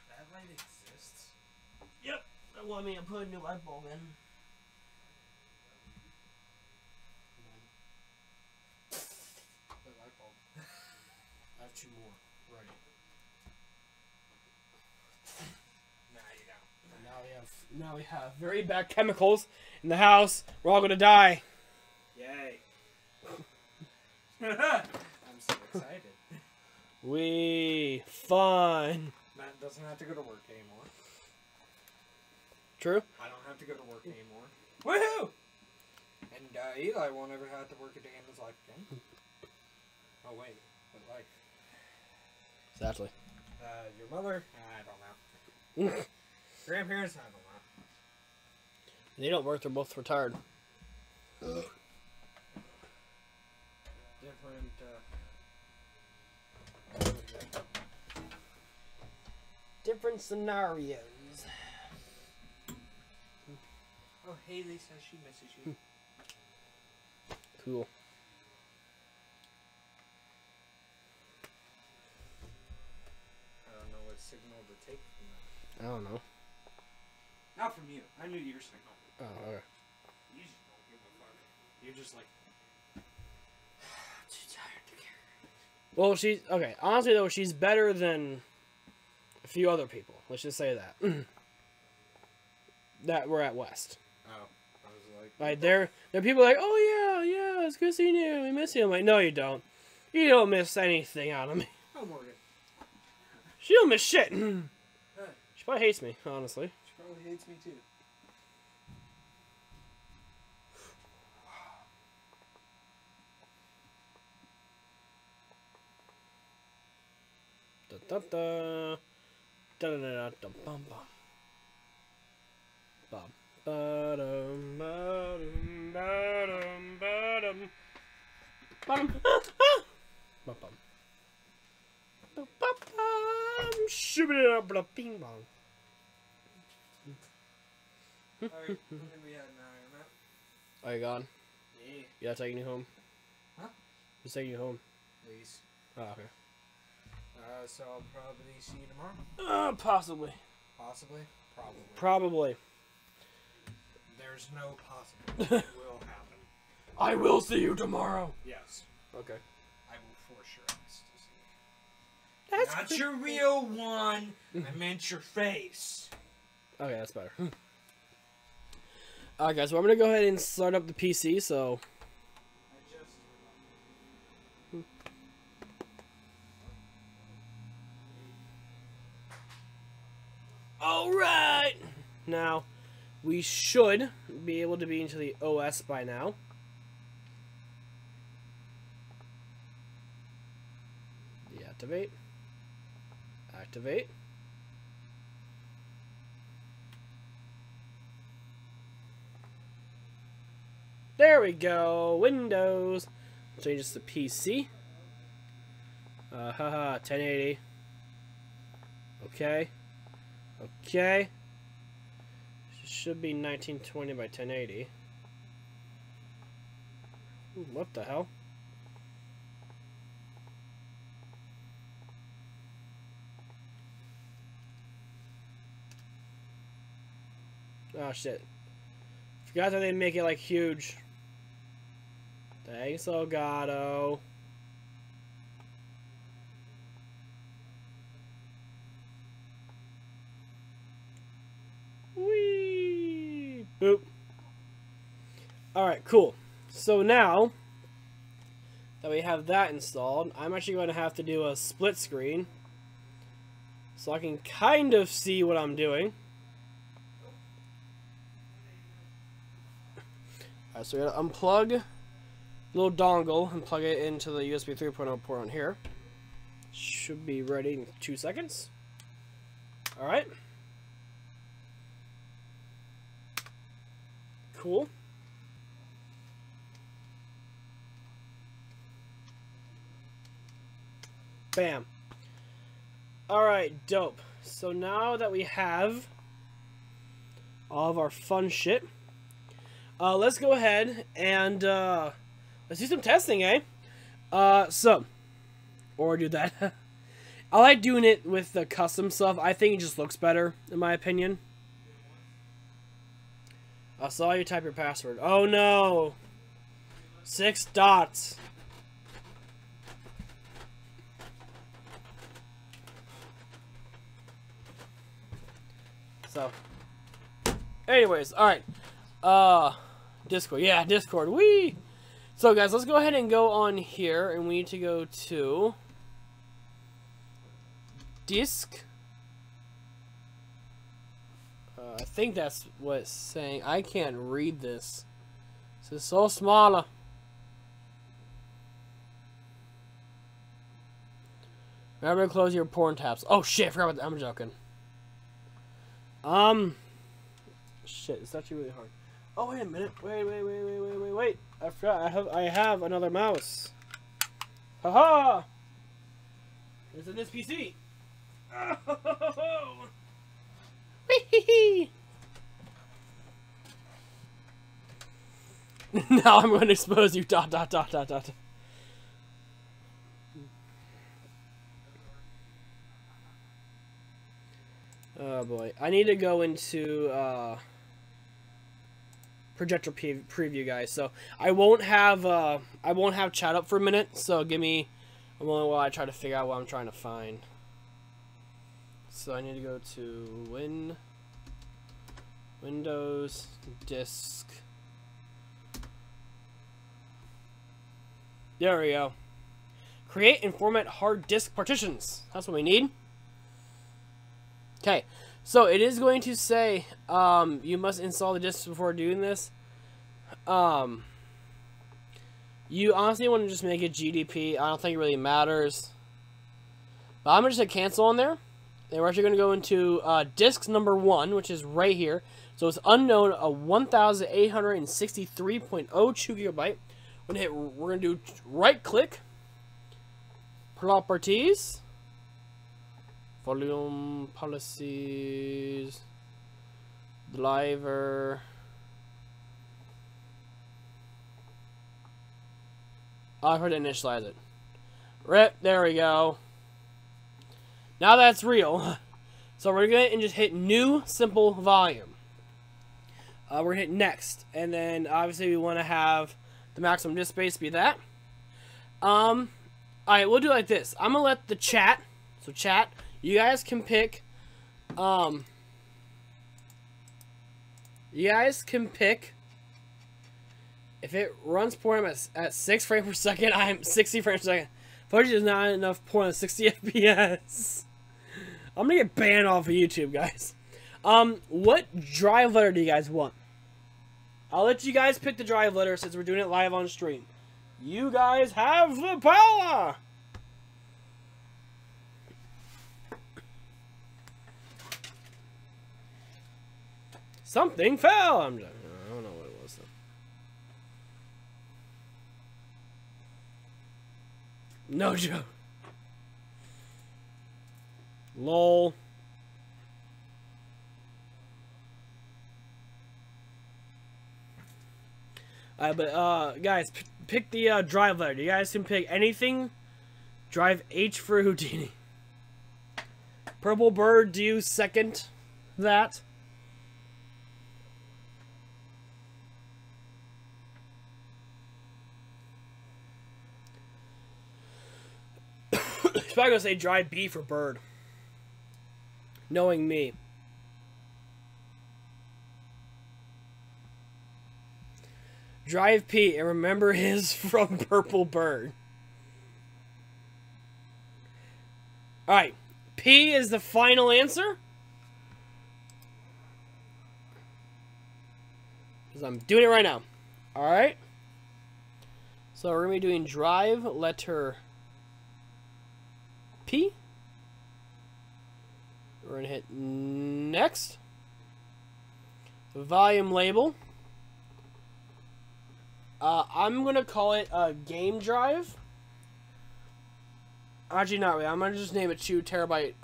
That light exists. Yep. That want me to put a new light bulb in. The light bulb. I have 2 more. Right. Nah, you don't. And now we have very bad chemicals in the house. We're all gonna die. Yay. I'm so excited. Fun. Matt doesn't have to go to work anymore. True. I don't have to go to work anymore. Woohoo! And Eli won't ever have to work a day in his life again. Oh wait, what life? Exactly. Your mother? I don't know. Grandparents? I don't know. They don't work. They're both retired. Different, Different scenarios. Oh, Haley says she misses you. Cool. I don't know what signal to take from that. I don't know. Not from you. I knew your signal. Oh, okay. You just don't give a fuck. You're just like... too tired to care. Well, she's... Okay, honestly, though, she's better than a few other people. Let's just say that. That were at West. Oh. I was like... Like, there are people like, oh, yeah, it's good seeing you. We miss you. I'm like, no, you don't. You don't miss anything out of me. Oh, Morgan. She don't miss shit. She probably hates me, honestly. She probably hates me, too. Da da da da da da da bum bum bum ba-dum ba-dum ba-dum ba-dum ba-dum bum bum ba-bum shoo-ba-da-da-ba-da, bing bong. Alright, when did we have now, Matt? Are you gone? Yeah. Yeah, taking you home. Huh? Who's taking you home? Please. Oh, okay. So I'll probably see you tomorrow? Possibly. Possibly? Probably. Probably. There's no possible. It will happen. I will see you tomorrow. Yes. Okay. I will force your eyes to see. That's Not your real one. I meant your face. Okay, that's better. Alright guys, well I'm gonna go ahead and start up the PC, so... I just... Alright! Now, we should be able to be into the OS by now. Deactivate. Activate. There we go. Windows. Change this to PC. Haha, 1080. Okay. Okay. Should be 1920 by 1080. Ooh, what the hell? Oh shit. Forgot that they make it like huge. Thanks, Elgato. Boop. Alright, cool. So now that we have that installed, I'm actually going to have to do a split screen so I can kind of see what I'm doing. Alright, so we're going to unplug the little dongle and plug it into the USB 3.0 port on here. Should be ready in 2 seconds. Alright. Cool. Bam. Alright, dope. So now that we have all of our fun shit, let's go ahead and let's do some testing, eh? Or do that. I like doing it with the custom stuff. I think it just looks better, in my opinion. I saw you type your password. Oh no! 6 dots. So, anyways, alright. Discord. Yeah, Discord. Whee! So, guys, let's go ahead and go on here, and we need to go to disk. I think that's what it's saying. I can't read this. This is so small. Remember to close your porn tabs. Oh shit, I forgot about that. I'm joking. Shit, it's actually really hard. Oh wait a minute. Wait. I forgot. I have another mouse. Haha! It's in this PC. Oh. Now I'm going to expose you. ... Oh boy, I need to go into projector preview, guys. So I won't have chat up for a minute. So give me a moment while I try to figure out what I'm trying to find. So I need to go to Windows, disk. There we go. Create and format hard disk partitions. That's what we need. Okay, so it is going to say you must install the disks before doing this. You honestly want to just make it GDP. I don't think it really matters. But I'm going to just hit cancel on there. And we're actually going to go into disks number 1, which is right here. So it's unknown, a 1,863.02 gigabyte. We're going to do right click, properties, volume, policies, driver. I heard to initialize it. Rip, there we go. Now that's real. So we're going to just hit new simple volume. We're going to hit next. And then obviously we want to have the maximum disk space be that. Alright, we'll do it like this. I'm going to let the chat, so chat, you guys can pick, if it runs porn at 6 frames per second, I'm 60 frames per second. Footage is not enough porn at 60 FPS. I'm gonna get banned off of YouTube, guys. What drive letter do you guys want? I'll let you guys pick the drive letter since we're doing it live on stream. You guys have the power! Something fell! I don't know what it was though. No joke. LOL. But guys, pick the drive letter. You guys can pick anything. Drive H for Houdini. Purple Bird, do you second that? He's probably gonna say drive B for bird. Knowing me. Drive P, and remember his from Purple Bird. Alright, P is the final answer. Because I'm doing it right now. Alright. So we're going to be doing drive letter P. We're going to hit next. The volume label. I'm going to call it a game drive. Actually, not really. I'm going to just name it 2 terabyte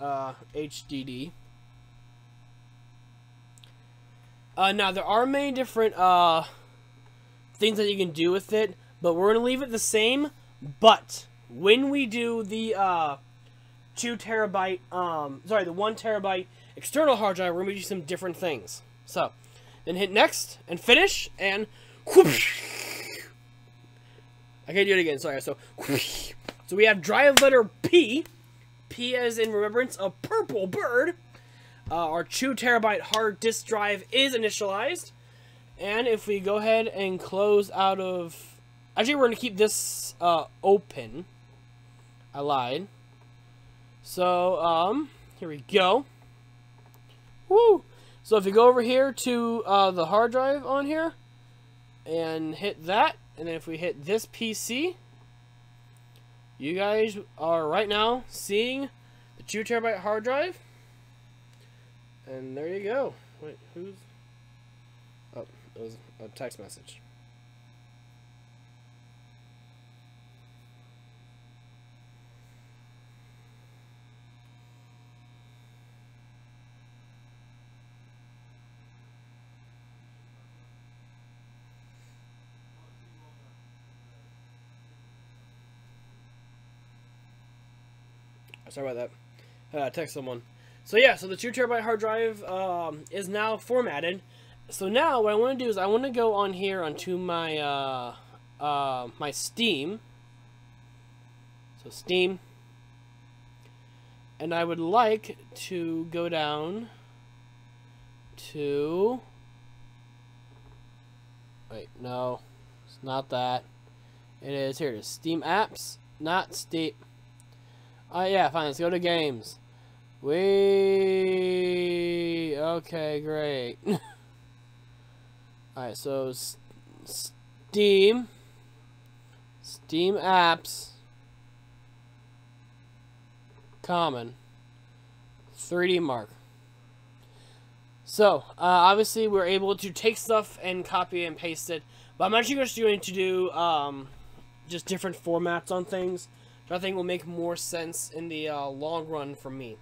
HDD. Now, there are many different things that you can do with it, but we're going to leave it the same. But when we do the 2 terabyte, the 1 terabyte external hard drive, we're going to do some different things. So, then hit next and finish, and whoosh. I can't do it again, sorry. So, whoosh. So we have drive letter P. P as in remembrance of Purple Bird. Our 2 terabyte hard disk drive is initialized. And if we go ahead and close out of... Actually, we're going to keep this open. I lied. So, here we go. Woo! So if you go over here to the hard drive on here, and hit that, and then if we hit this PC, you guys are right now seeing the 2 terabyte hard drive. And there you go. Wait, who's... Oh, it was a text message. Sorry about that. Text someone. So yeah, so the 2 terabyte hard drive is now formatted. So now what I want to do is I want to go on here onto my my Steam. So Steam, and I would like to go down to. Wait, no, it's not that. It is here. It is Steam apps, not Steam. Yeah, fine. Let's go to games. Okay, great. Alright, so Steam apps, common, 3D Mark. So, obviously we're able to take stuff and copy and paste it, but I'm actually just going to do just different formats on things, which I think will make more sense in the long run for me.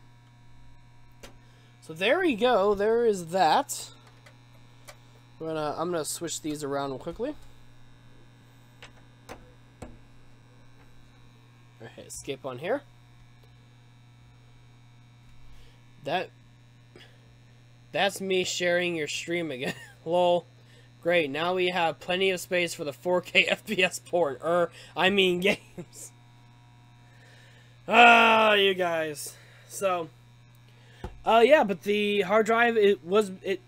So there we go. There is that. I'm gonna switch these around real quickly. Alright, escape on here. That's me sharing your stream again. Lol. Great. Now we have plenty of space for the 4K FPS port. I mean games. You guys. So, yeah, but the hard drive, it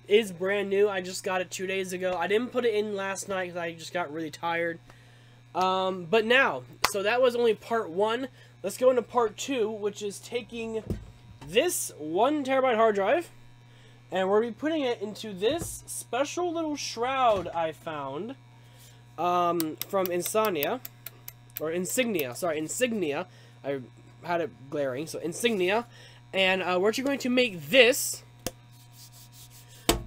is brand new. I just got it 2 days ago. I didn't put it in last night because I just got really tired. But now, so that was only part 1. Let's go into part 2, which is taking this 1 terabyte hard drive, and we're going to be putting it into this special little shroud I found from Insignia. Sorry, Insignia. I had it glaring, so Insignia. And we're actually going to make this.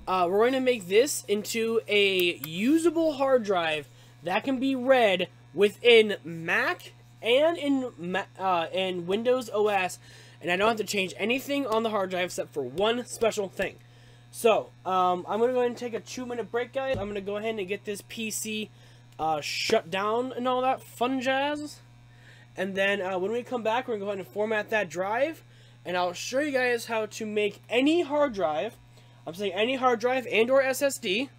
We're going to make this into a usable hard drive that can be read within Mac and in Windows OS, and I don't have to change anything on the hard drive except for one special thing. So, I'm going to go ahead and take a 2-minute break, guys. I'm going to go ahead and get this PC shut down and all that fun jazz. And then when we come back, we're going to go ahead and format that drive. And I'll show you guys how to make any hard drive, I'm saying any hard drive and or SSD,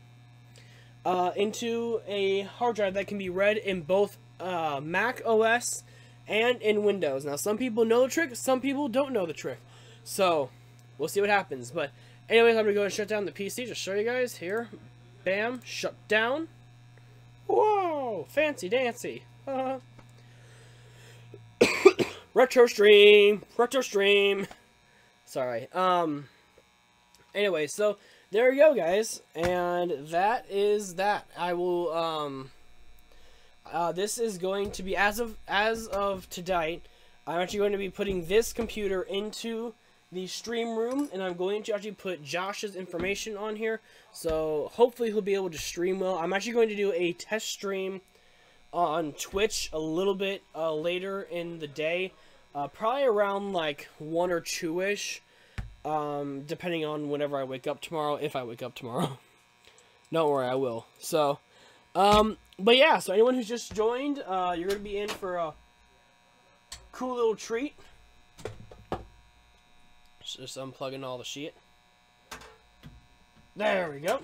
into a hard drive that can be read in both Mac OS and in Windows. Now, some people know the trick, some people don't know the trick. So, we'll see what happens. But anyways, I'm going to go and shut down the PC, just show you guys here. Bam, shut down. Whoa! Fancy dancy. Retro stream. Retro stream. Sorry. Anyway, so there you go, guys, and that is that. I will. This is going to be as of tonight. I'm actually going to be putting this computer into the stream room, and I'm going to actually put Josh's information on here, so hopefully he'll be able to stream well. I'm actually going to do a test stream on Twitch a little bit later in the day, probably around like 1 or 2-ish, depending on whenever I wake up tomorrow, if I wake up tomorrow. Don't worry, I will. So, but yeah, so anyone who's just joined, you're going to be in for a cool little treat. Just unplugging all the shit. There we go.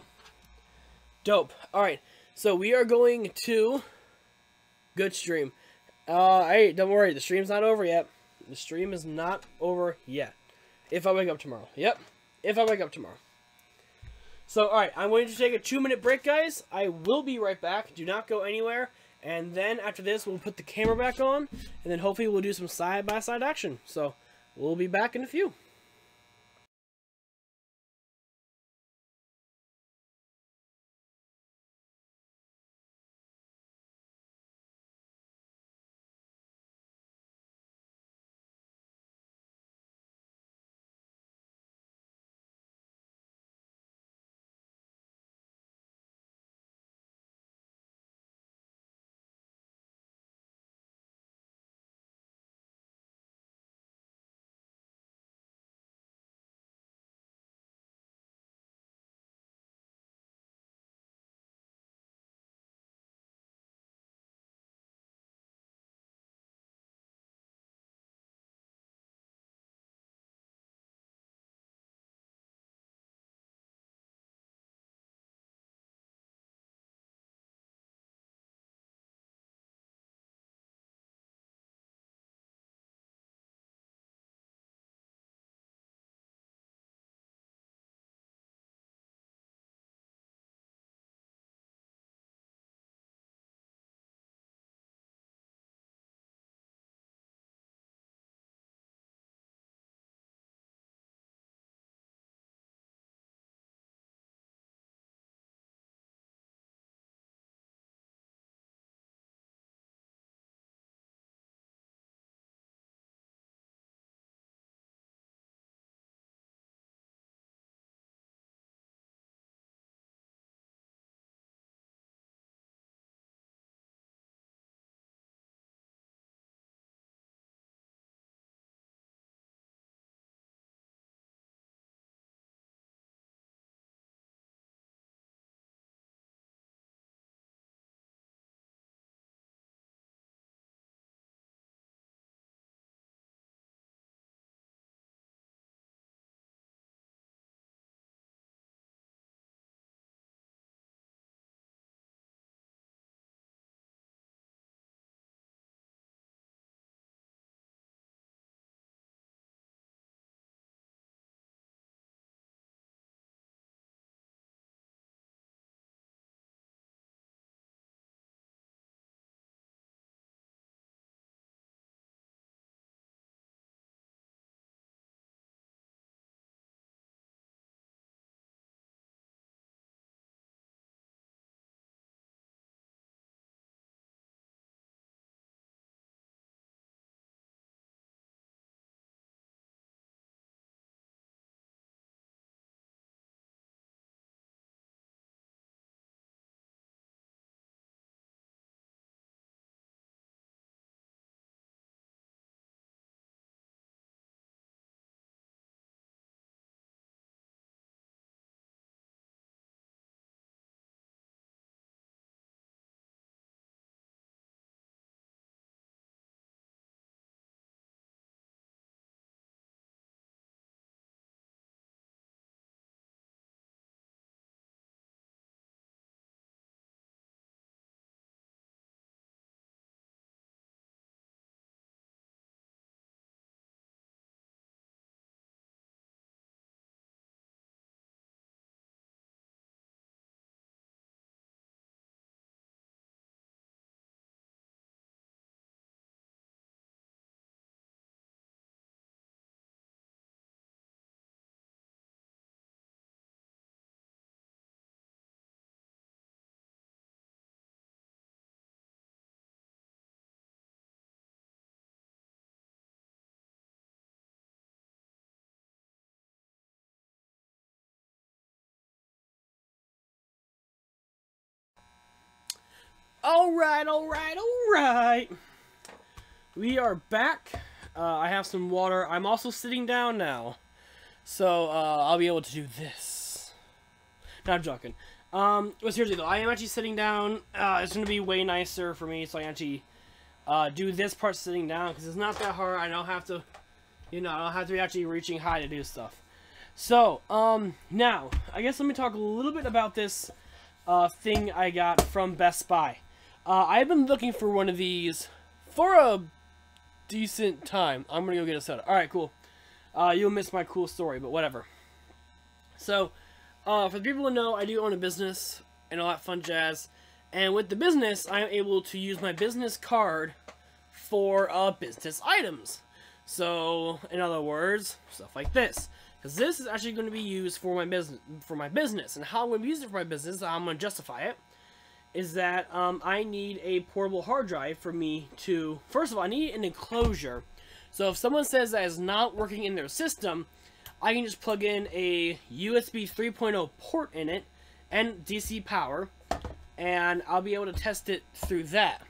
Dope. Alright, so we are going to... Good stream. Hey, don't worry, the stream's not over yet. The stream is not over yet. If I wake up tomorrow. Yep. If I wake up tomorrow. So, alright, I'm going to take a 2-minute break, guys. I will be right back. Do not go anywhere. And then, after this, we'll put the camera back on. And then, hopefully, we'll do some side-by-side action. So, we'll be back in a few. Alright. We are back. I have some water. I'm also sitting down now. So, I'll be able to do this. No, I'm joking. But seriously though, I am actually sitting down. It's going to be way nicer for me, so I actually do this part sitting down, because it's not that hard. I don't have to, I don't have to be actually reaching high to do stuff. So, now, I guess let me talk a little bit about this thing I got from Best Buy. I've been looking for one of these for a decent time. I'm gonna go get a soda. Alright, cool. You'll miss my cool story, but whatever. So, for the people who know, I do own a business and all that fun jazz. And with the business, I am able to use my business card for business items. So, in other words, stuff like this. Because this is actually going to be used for my business. And how I'm going to use it for my business, how I'm going to justify it, is that I need a portable hard drive for me to... First of all, I need an enclosure. So if someone says that it's not working in their system, I can just plug in a USB 3.0 port in it and DC power, and I'll be able to test it through that.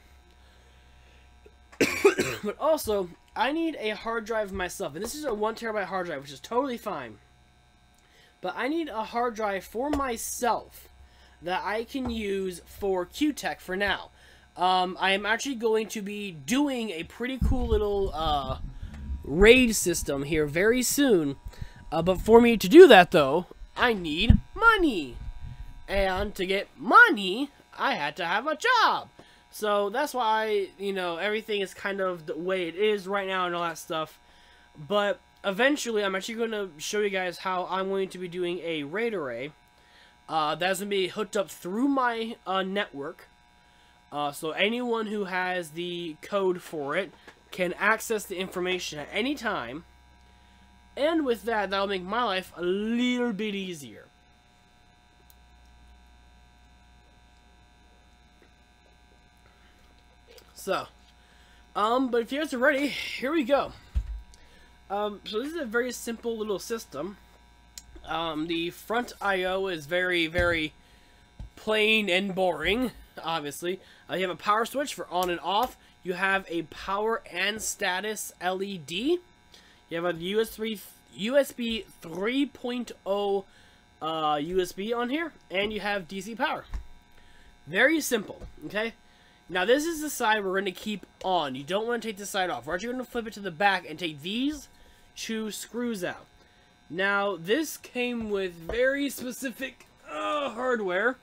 But also, I need a hard drive myself, and this is a 1 terabyte hard drive, which is totally fine. But I need a hard drive for myself that I can use for Q-Tech for now. I am actually going to be doing a pretty cool little raid system here very soon. But for me to do that, though, I need money. And to get money, I had to have a job. So that's why, everything is kind of the way it is right now and all that stuff. But eventually, I'm actually going to show you guys how I'm going to be doing a RAID array. That's going to be hooked up through my network. So anyone who has the code for it can access the information at any time. And with that, that'll make my life a little bit easier. So, but if you guys are ready, here we go. So this is a very simple little system. The front I/O is very, very plain and boring, obviously. You have a power switch for on and off. You have a power and status LED. You have a USB 3.0 USB on here, and you have DC power. Very simple, okay? Now this is the side we're going to keep on. You don't want to take this side off. We're actually going to flip it to the back and take these 2 screws out. Now this came with very specific hardware,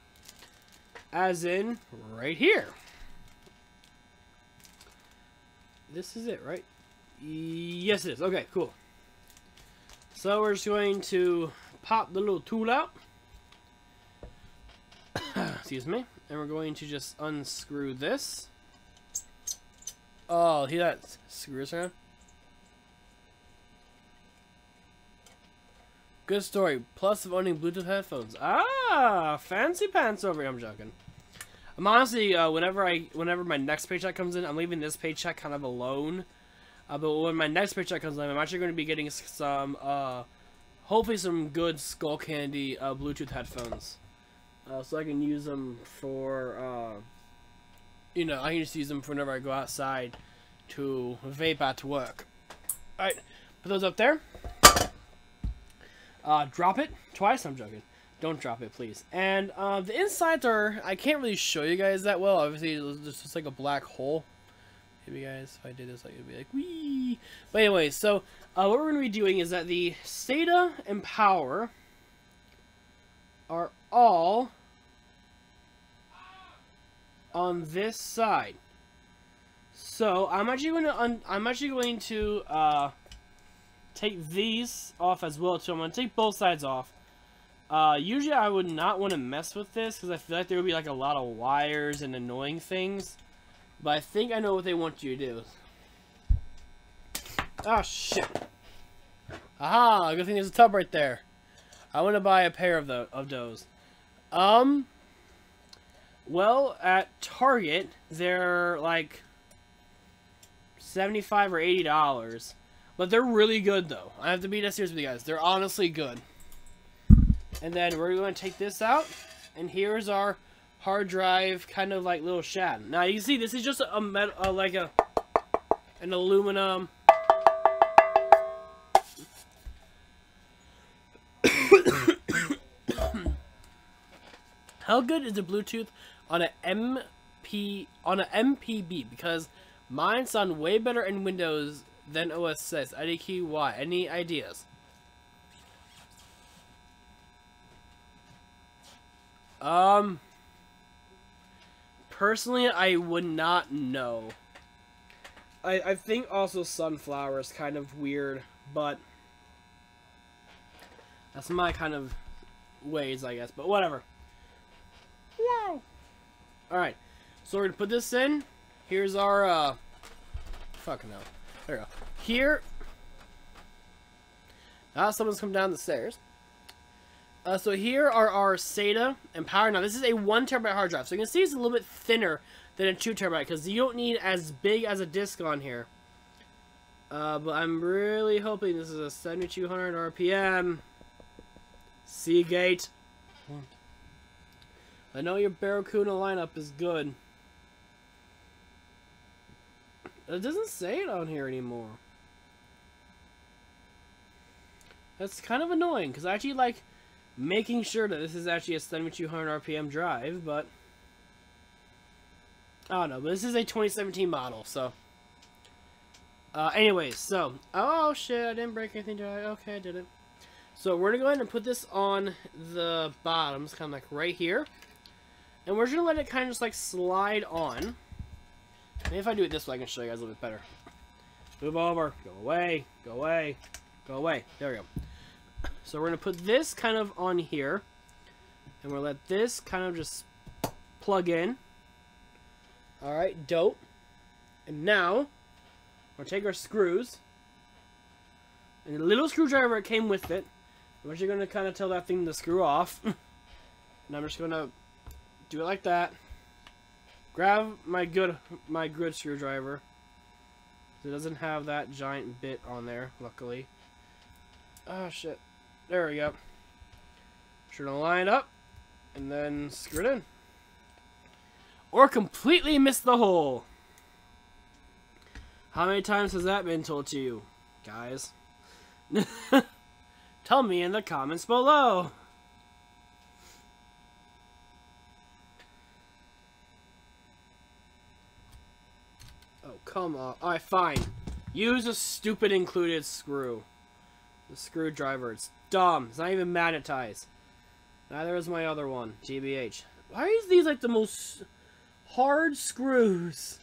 as in right here. This is it, right? Yes, it is. Okay, cool. So we're just going to pop the little tool out. Excuse me. And we're going to just unscrew this. Oh, hear that screw around? Good story. Plus of owning Bluetooth headphones. Ah, fancy pants over here. I'm joking. I'm honestly, whenever my next paycheck comes in, I'm leaving this paycheck kind of alone. But when my next paycheck comes in, I'm actually going to be getting some, hopefully some good Skull Candy Bluetooth headphones. So I can use them for, I can just use them for whenever I go outside to vape at work. Alright, put those up there. Drop it twice. I'm joking. Don't drop it, please. And the insides are, I can't really show you guys that well. Obviously, it's just like a black hole. Maybe guys, if I did this, like, it'd be like, wee. But anyway, so what we're going to be doing is that the SATA and power are all on this side. So I'm actually going to take these off as well too. I'm going to take both sides off. Usually I would not want to mess with this because I feel like there would be like a lot of wires and annoying things. But I think I know what they want you to do. Oh shit. Aha, good thing there's a tub right there. I want to buy a pair of those. Well, at Target, they're like $75 or $80. But they're really good, though. I have to be that serious with you guys. They're honestly good. And then we're going to take this out. And here's our hard drive, kind of like little shad. Now you see, this is just a metal, like an aluminum. How good is the Bluetooth on an MPB? Because mine sound way better in Windows than OS 6. IDQ, why? Any ideas? Personally, I would not know. I think also Sunflower is kind of weird, but that's my kind of ways, I guess. But whatever. Wow. Alright, so we're gonna put this in. Here's our, fucking hell. There we go. Here. Now someone's come down the stairs. So here are our SATA and power. Now this is a 1 terabyte hard drive. So you can see it's a little bit thinner than a 2 terabyte because you don't need as big as a disk on here. But I'm really hoping this is a 7200 RPM. Seagate. I know your Barracuda lineup is good. It doesn't say it on here anymore. That's kind of annoying because I actually like making sure that this is actually a 7200 RPM drive, but I don't know. But this is a 2017 model, so. Anyways, so oh shit, I didn't break anything, did I? Okay, I did it. So we're gonna go ahead and put this on the bottoms, kind of like right here, and we're just gonna let it kind of just like slide on. Maybe if I do it this way, I can show you guys a little bit better. Move over, go away, go away, go away. There we go. So we're going to put this kind of on here. And we'll let this kind of just plug in. Alright, dope. And now, we'll take our screws. And the little screwdriver that came with it. We're just going to kind of tell that thing to screw off. And I'm just going to do it like that. Grab my good screwdriver. It doesn't have that giant bit on there, luckily. Oh, shit. There we go. Sure to line it up, and then screw it in. Or completely miss the hole. How many times has that been told to you, guys? Tell me in the comments below. Oh, come on. Alright, fine. Use a stupid included screw. The screwdriver. It's dumb. It's not even magnetized. Neither is my other one. GBH. Why are these like the most hard screws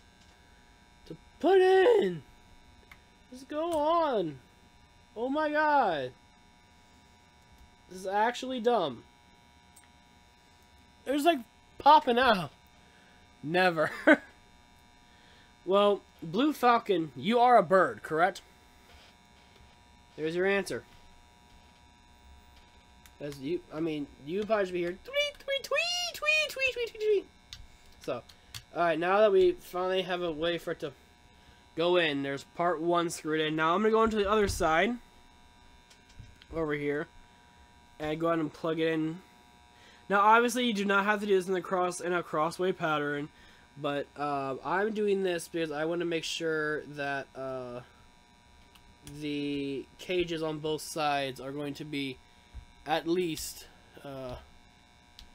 to put in? Just go on. Oh my god. This is actually dumb. It was like popping out. Never. Well, Blue Falcon, you are a bird, correct? There's your answer. As you, I mean, you probably should be here. Tweet. So, alright, now that we finally have a way for it to go in, there's part 1 screwed in. Now I'm going to go into the other side, over here, and go ahead and plug it in. Now, obviously, you do not have to do this in a crossway pattern, but I'm doing this because I want to make sure that the cages on both sides are going to be at least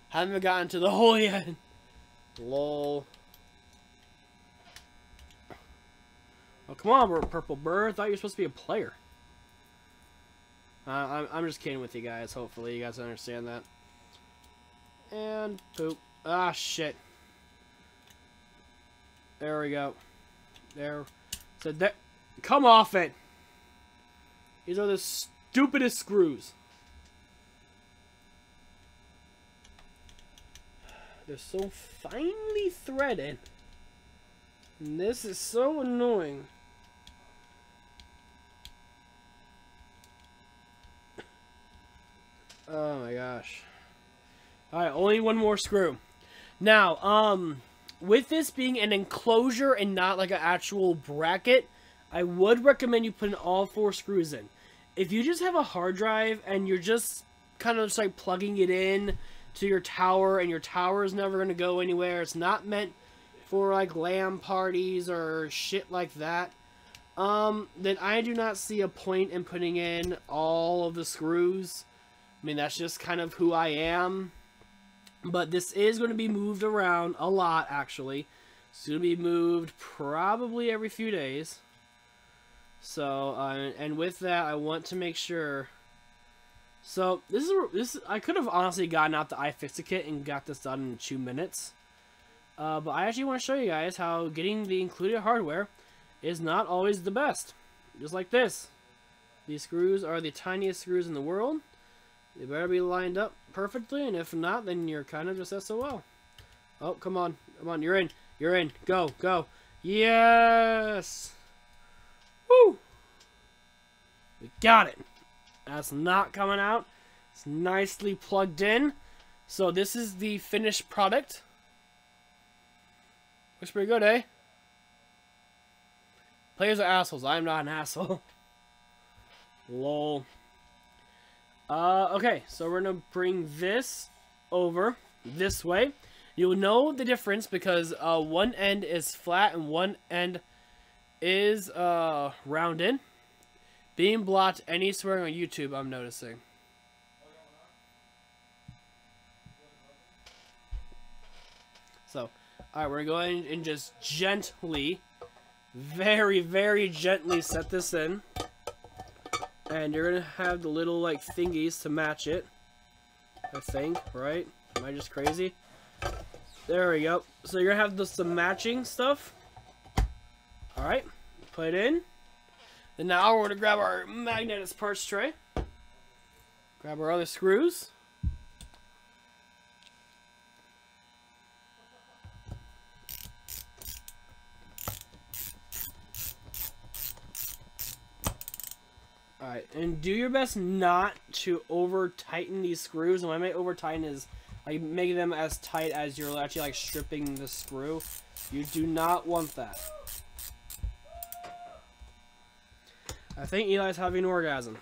haven't gotten to the hole yet. Lol. Oh, come on, purple bird. I thought you were supposed to be a player. I'm just kidding with you guys. Hopefully you guys understand that. And poop. Ah, shit. There we go. There. So that. Come off it. These are the stupidest screws. They're so finely threaded. And this is so annoying. Oh my gosh. Alright, only one more screw. Now, with this being an enclosure and not like an actual bracket, I would recommend you putting all 4 screws in. If you just have a hard drive and you're just kind of just like plugging it in to your tower, and your tower is never going to go anywhere. It's not meant for like LAN parties or shit like that. Then I do not see a point in putting in all of the screws. I mean, that's just kind of who I am. But this is going to be moved around a lot, actually. It's going to be moved probably every few days. So, and with that, I want to make sure. So, this I could have honestly gotten out the iFixit kit and got this done in 2 minutes. But I actually want to show you guys how getting the included hardware is not always the best. Just like this. These screws are the tiniest screws in the world. They better be lined up perfectly, and if not, then you're kind of just SOL. Oh, come on. Come on, you're in. You're in. Go, go. Yes! Woo! We got it. That's not coming out. It's nicely plugged in. So this is the finished product. Looks pretty good, eh? Players are assholes. I'm not an asshole. Lol. Okay, so we're gonna bring this over this way. You'll know the difference because one end is flat and one end is rounded. Being blocked any swearing on YouTube, I'm noticing. So, alright, we're going and just gently, very, very gently set this in. And you're going to have the little, like, thingies to match it. I think, right? Am I just crazy? There we go. So you're going to have some matching stuff. Alright, put it in. Then now we're going to grab our magnet's parts tray. Grab our other screws. Alright, and do your best not to over-tighten these screws. And what I mean over-tighten is like making them as tight as you're actually like stripping the screw. You do not want that. I think Eli's having an orgasm.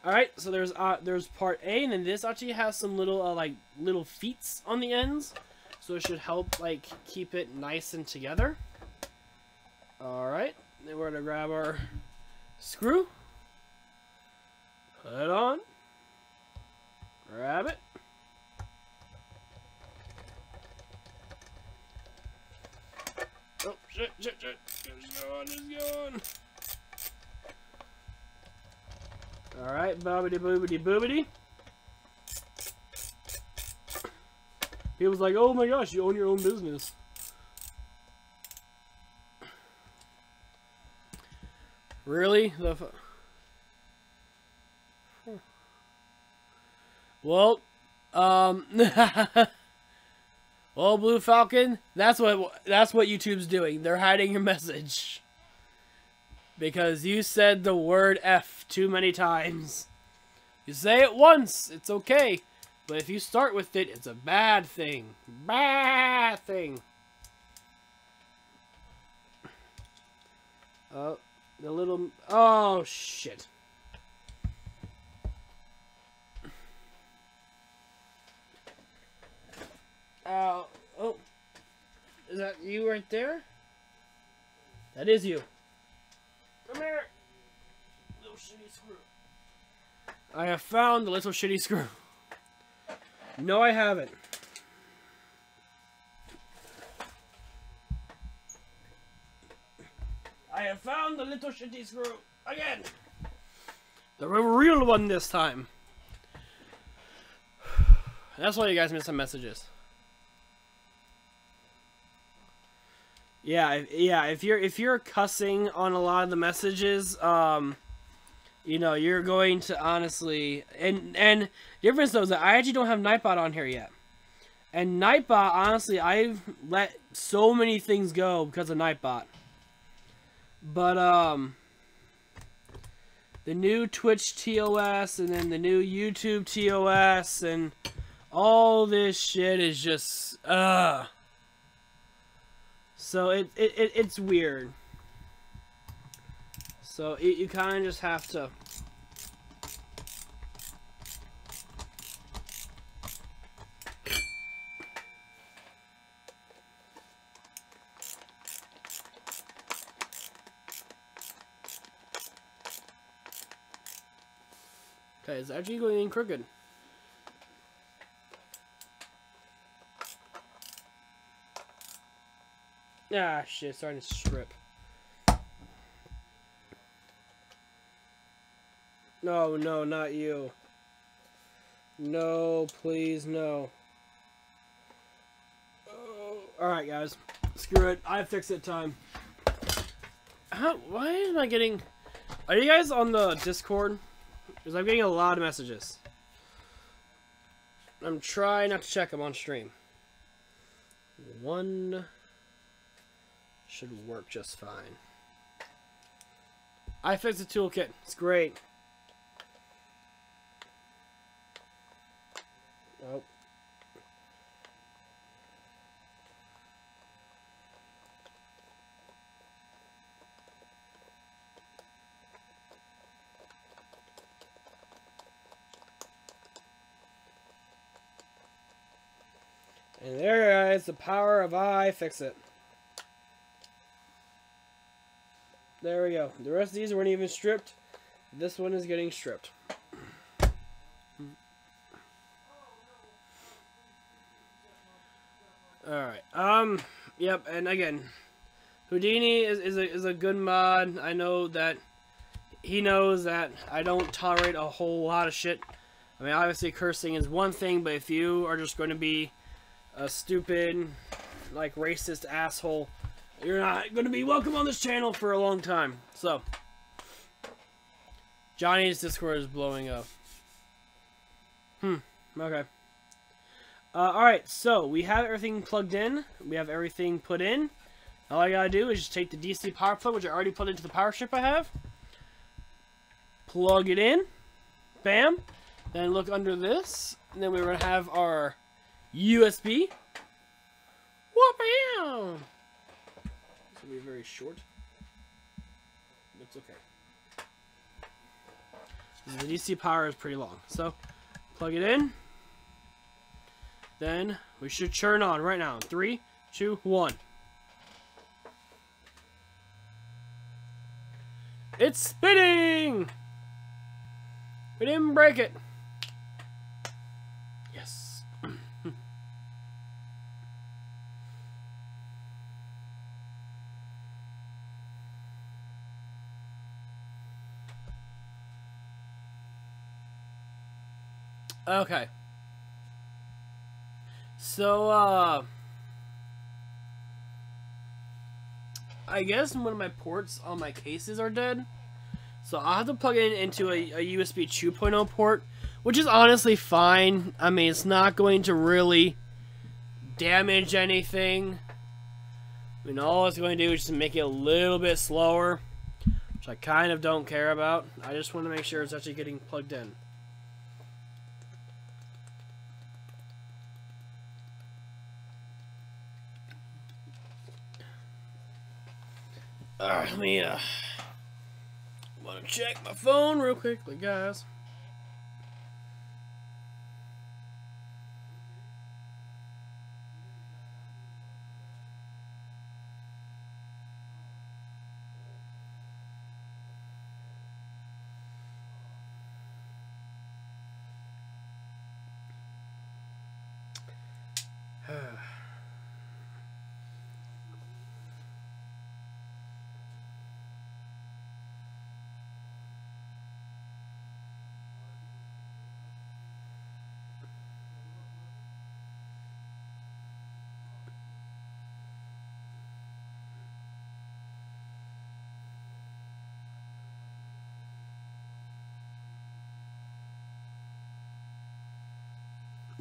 Alright, so there's part A, and then this actually has some little like little feet on the ends. So it should help like keep it nice and together. Alright, then we're gonna grab our screw, put it on, grab it, oh shit, just go on, alright, bobbity boobity boobity. He was like, oh my gosh, you own your own business. Really? Well, well, Blue Falcon, that's what YouTube's doing. They're hiding your message because you said the word F too many times. You say it once, it's okay, but if you start with it, it's a bad thing. Bad thing. Oh. The little... Oh, shit. Oh. Is that you right there? That is you. Come here. Little shitty screw. I have found the little shitty screw. No, I haven't. I have found the little shitty screw again. The real one this time. That's why you guys miss some messages. Yeah. If you're cussing on a lot of the messages, you know, you're going to honestly and the difference though is that I actually don't have Nightbot on here yet. And Nightbot, honestly, I've let so many things go because of Nightbot. But, the new Twitch TOS and then the new YouTube TOS and all this shit is just, So it's weird. So you kind of just have to Okay, it's actually going in crooked. Ah, shit, starting to strip. No, no, not you. No, please, no. Oh. Alright, guys. Screw it. I fix it time. Why am I getting... Are you guys on the Discord? Because I'm getting a lot of messages. I'm trying not to check them on stream. One should work just fine. I fixed the toolkit. It's great. Oh. And there, guys, the power of iFixit. There we go. The rest of these weren't even stripped. This one is getting stripped. Alright. Yep, and again, Houdini is a good mod. I know that he knows that I don't tolerate a whole lot of shit. I mean, obviously cursing is one thing, but if you are just going to be a stupid, like, racist asshole, you're not going to be welcome on this channel for a long time. So, Johnny's Discord is blowing up. Okay. Alright, so we have everything plugged in. We have everything put in. All I gotta do is just take the DC power plug, which I already put into the power strip I have. Plug it in. Bam. Then look under this. And then we're gonna have our USB. Whoop-bam! This will be very short. It's okay. The DC power is pretty long. So, plug it in. Then, we should turn on right now. 3, 2, 1. It's spinning! We didn't break it. Yes. Okay. So, I guess one of my ports on my cases are dead. So I'll have to plug it into a USB 2.0 port, which is honestly fine. I mean, it's not going to really damage anything. I mean, all it's going to do is just make it a little bit slower, which I kind of don't care about. I just want to make sure it's actually getting plugged in. Alright, let me, want to check my phone real quickly, guys.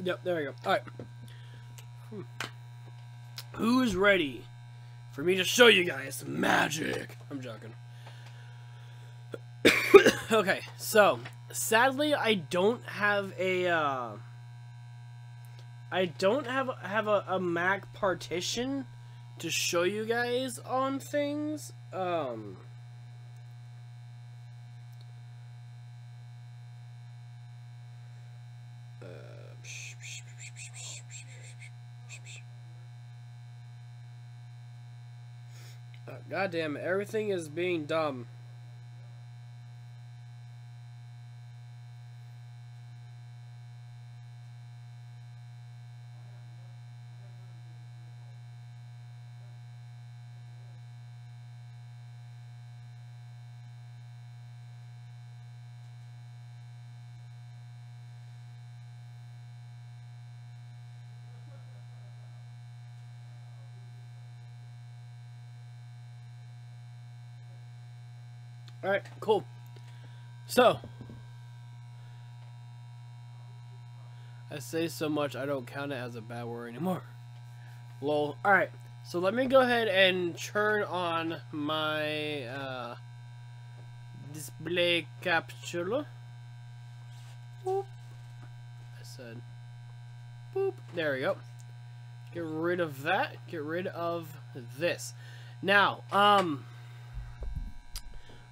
Yep, there we go. Alright. Who's ready for me to show you guys some magic? I'm joking. Okay, so sadly I don't have a a Mac partition to show you guys on things. God damn it, everything is being dumb. Alright, cool. So, I say so much I don't count it as a bad word anymore. Lol. Alright, so let me go ahead and turn on my display capture. Boop. I said boop. There we go. Get rid of that. Get rid of this. Now,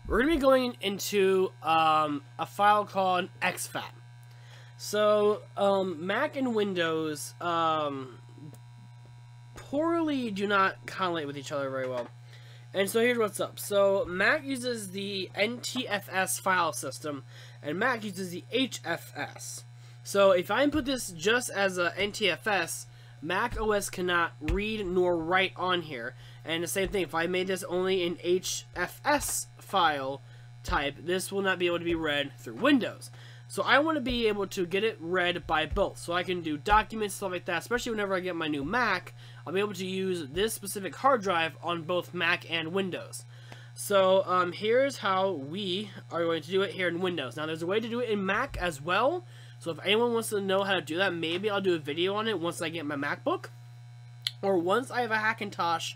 we're gonna be going into a file called exFAT. So, Mac and Windows poorly do not correlate with each other very well. And so here's what's up. So Mac uses the NTFS file system, and Mac uses the HFS. So if I input this just as a NTFS, Mac OS cannot read nor write on here. And the same thing, if I made this only in HFS file type, this will not be able to be read through Windows. So I want to be able to get it read by both. So I can do documents, stuff like that, especially whenever I get my new Mac. I'll be able to use this specific hard drive on both Mac and Windows. So here's how we are going to do it here in Windows. Now there's a way to do it in Mac as well. So if anyone wants to know how to do that, maybe I'll do a video on it once I get my MacBook. Or once I have a Hackintosh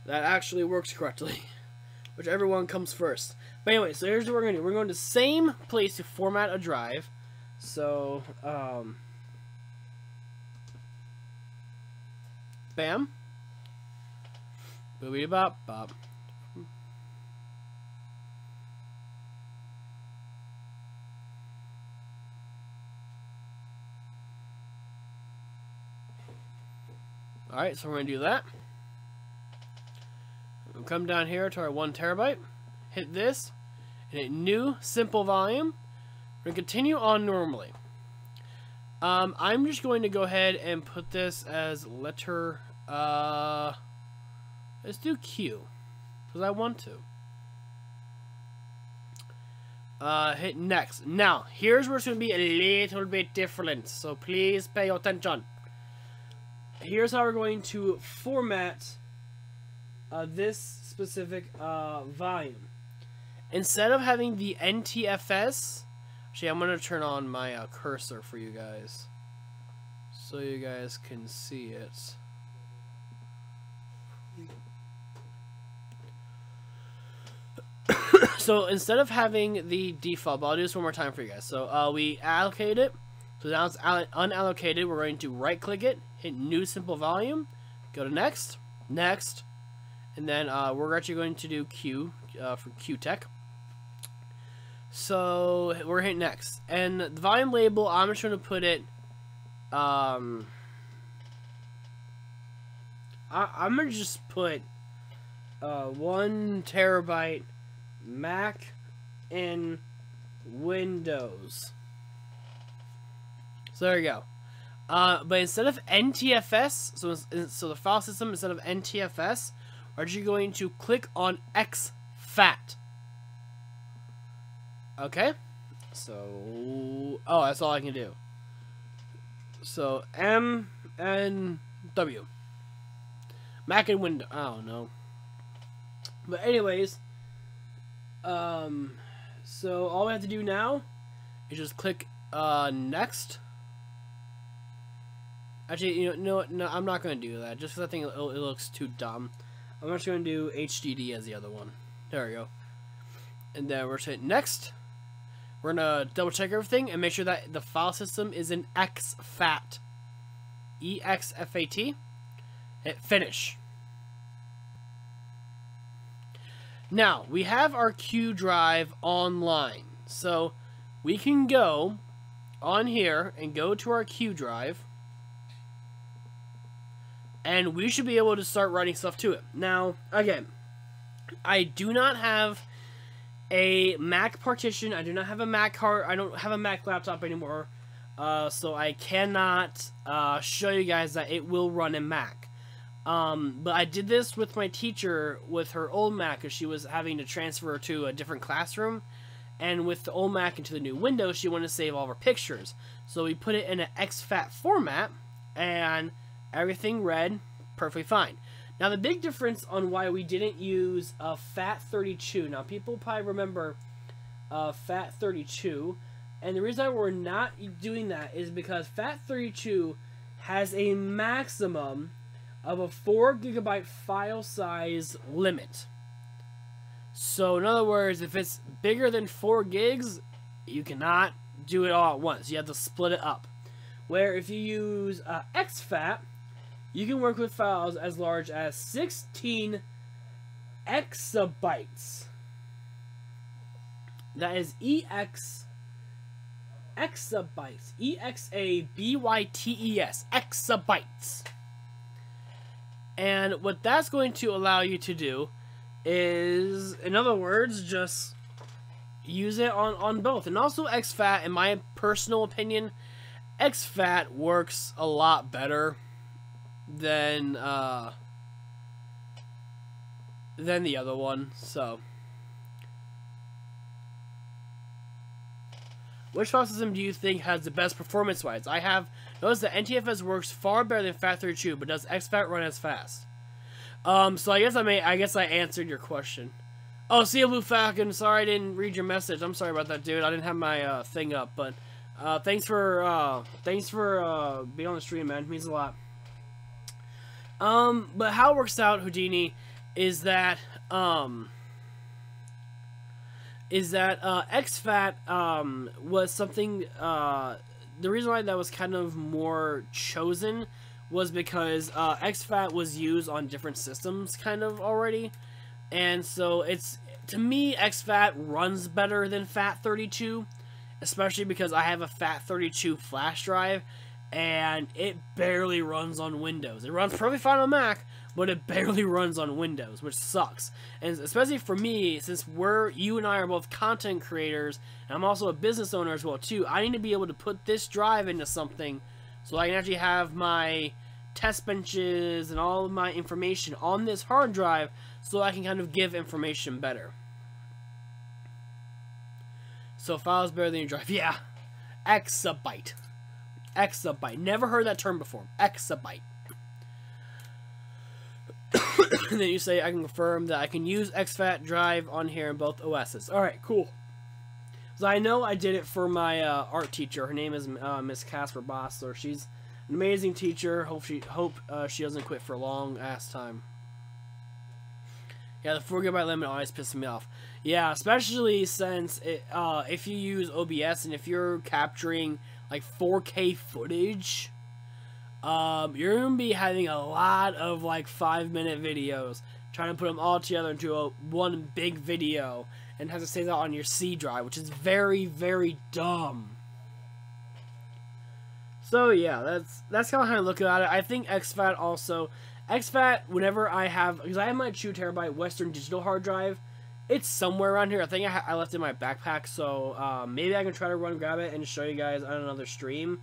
that actually works correctly. Whichever one comes first. But anyway, so here's what we're going to do. We're going to the same place to format a drive. So, bam. Boobity bop bop. Alright, so we're going to do that. We'll come down here to our 1 terabyte. Hit this. And hit new simple volume. We're going to continue on normally. I'm just going to go ahead and put this as letter, let's do Q, because I want to. Hit next. Now, here's where it's going to be a little bit different, so please pay attention. Here's how we're going to format this specific volume. Instead of having the NTFS, actually, I'm going to turn on my cursor for you guys, so you guys can see it. So instead of having the default, but I'll do this one more time for you guys. So we allocate it. So now it's unallocated. We're going to right click it, hit new simple volume, go to next, next, and then we're actually going to do Q for QTech. So we're hitting next, and the volume label, I'm just going to put it, I'm going to just put 1 terabyte Mac and Windows. So there you go. But instead of NTFS, so the file system, instead of NTFS, we're actually going to click on exFAT. Okay, so, oh, that's all I can do. So, M and W. Mac and Windows, I don't know. But anyways, so all we have to do now is just click, next. Actually, you know, no, I'm not going to do that, just because I think it looks too dumb. I'm just going to do HDD as the other one. There we go. And then we're going to hit next. We're going to double check everything and make sure that the file system is in exFAT. EXFAT. Hit finish. Now, we have our Q drive online. So, we can go on here and go to our Q drive. And we should be able to start writing stuff to it. Now, again, I do not have a Mac partition. I do not have a Mac card. I don't have a Mac laptop anymore. So I cannot show you guys that it will run in Mac. But I did this with my teacher with her old Mac, because she was having to transfer to a different classroom. And with the old Mac into the new Windows, she wanted to save all of her pictures. So we put it in an exFAT format, and everything read perfectly fine. Now, the big difference on why we didn't use FAT32. Now, people probably remember FAT32. And the reason why we're not doing that is because FAT32 has a maximum of a 4 GB file size limit. So, in other words, if it's bigger than 4 gigs, you cannot do it all at once. You have to split it up. Where if you use exFAT, you can work with files as large as 16 exabytes. That is exabytes. EXABYTES. Exabytes. And what that's going to allow you to do is, in other words, just use it on both. And also exFAT, in my personal opinion, exFAT works a lot better than the other one. So, which file system do you think has the best performance-wise? I have noticed that NTFS works far better than FAT32, but does exFAT run as fast? So I guess I answered your question. Oh, see you, Blue Falcon. Sorry I didn't read your message. I'm sorry about that, dude. I didn't have my thing up, but thanks for being on the stream, man. It means a lot. But how it works out, Houdini, is that exFAT was something. The reason why that was kind of more chosen was because exFAT was used on different systems kind of already, and so to me exFAT runs better than FAT32, especially because I have a FAT32 flash drive and it barely runs on Windows. It runs perfectly fine on Mac, but it barely runs on Windows, which sucks. And especially for me, since you and I are both content creators, and I'm also a business owner as well too, I need to be able to put this drive into something so I can actually have my test benches and all of my information on this hard drive so I can kind of give information better. So files better than your drive. Yeah. Exabyte. Exabyte. Never heard that term before. Exabyte. And then you say, I can confirm that I can use exFAT drive on here in both OSs. Alright, cool. So I know I did it for my art teacher. Her name is Miss Casper Bossler. She's an amazing teacher. Hope she doesn't quit for a long ass time. Yeah, the 4 GB limit always pisses me off. Yeah, especially since if you use OBS and if you're capturing like 4K footage, you're gonna be having a lot of like 5-minute videos, trying to put them all together into one big video, and have to save that on your C drive, which is very, very dumb. So yeah, that's kind of how I look at it. I think exFAT also. exFAT, whenever I have, because I have my 2 TB Western Digital hard drive, it's somewhere around here. I think I left it in my backpack, so maybe I can try to grab it and show you guys on another stream.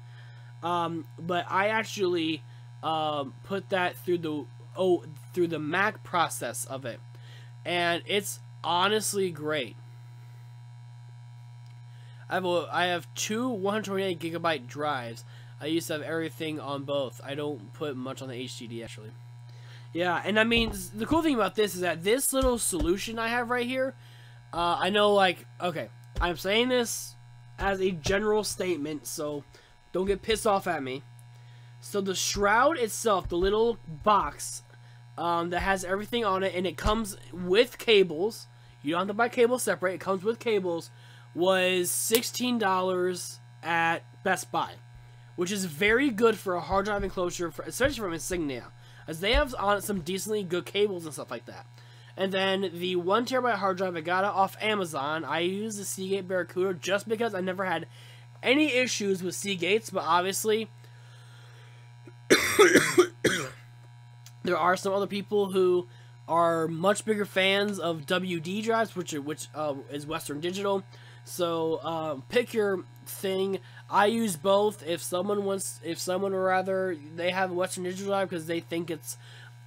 But I actually put that through the Mac process of it, and it's honestly great. I have 2 128 GB drives. I used to have everything on both. I don't put much on the HDD actually. Yeah, and I mean, the cool thing about this is that this little solution I have right here, I know, like, okay, I'm saying this as a general statement, so don't get pissed off at me. So the shroud itself, the little box that has everything on it, and it comes with cables. You don't have to buy cables separate. It comes with cables. Was $16 at Best Buy, which is very good for a hard drive enclosure, especially from Insignia, as they have on it some decently good cables and stuff like that. And then the 1 TB hard drive, I got it off Amazon. I use the Seagate Barracuda just because I never had any issues with Seagates, but obviously there are some other people who are much bigger fans of WD drives, which is Western Digital. So pick your thing. I use both. If someone would rather they have a Western Digital drive because they think it's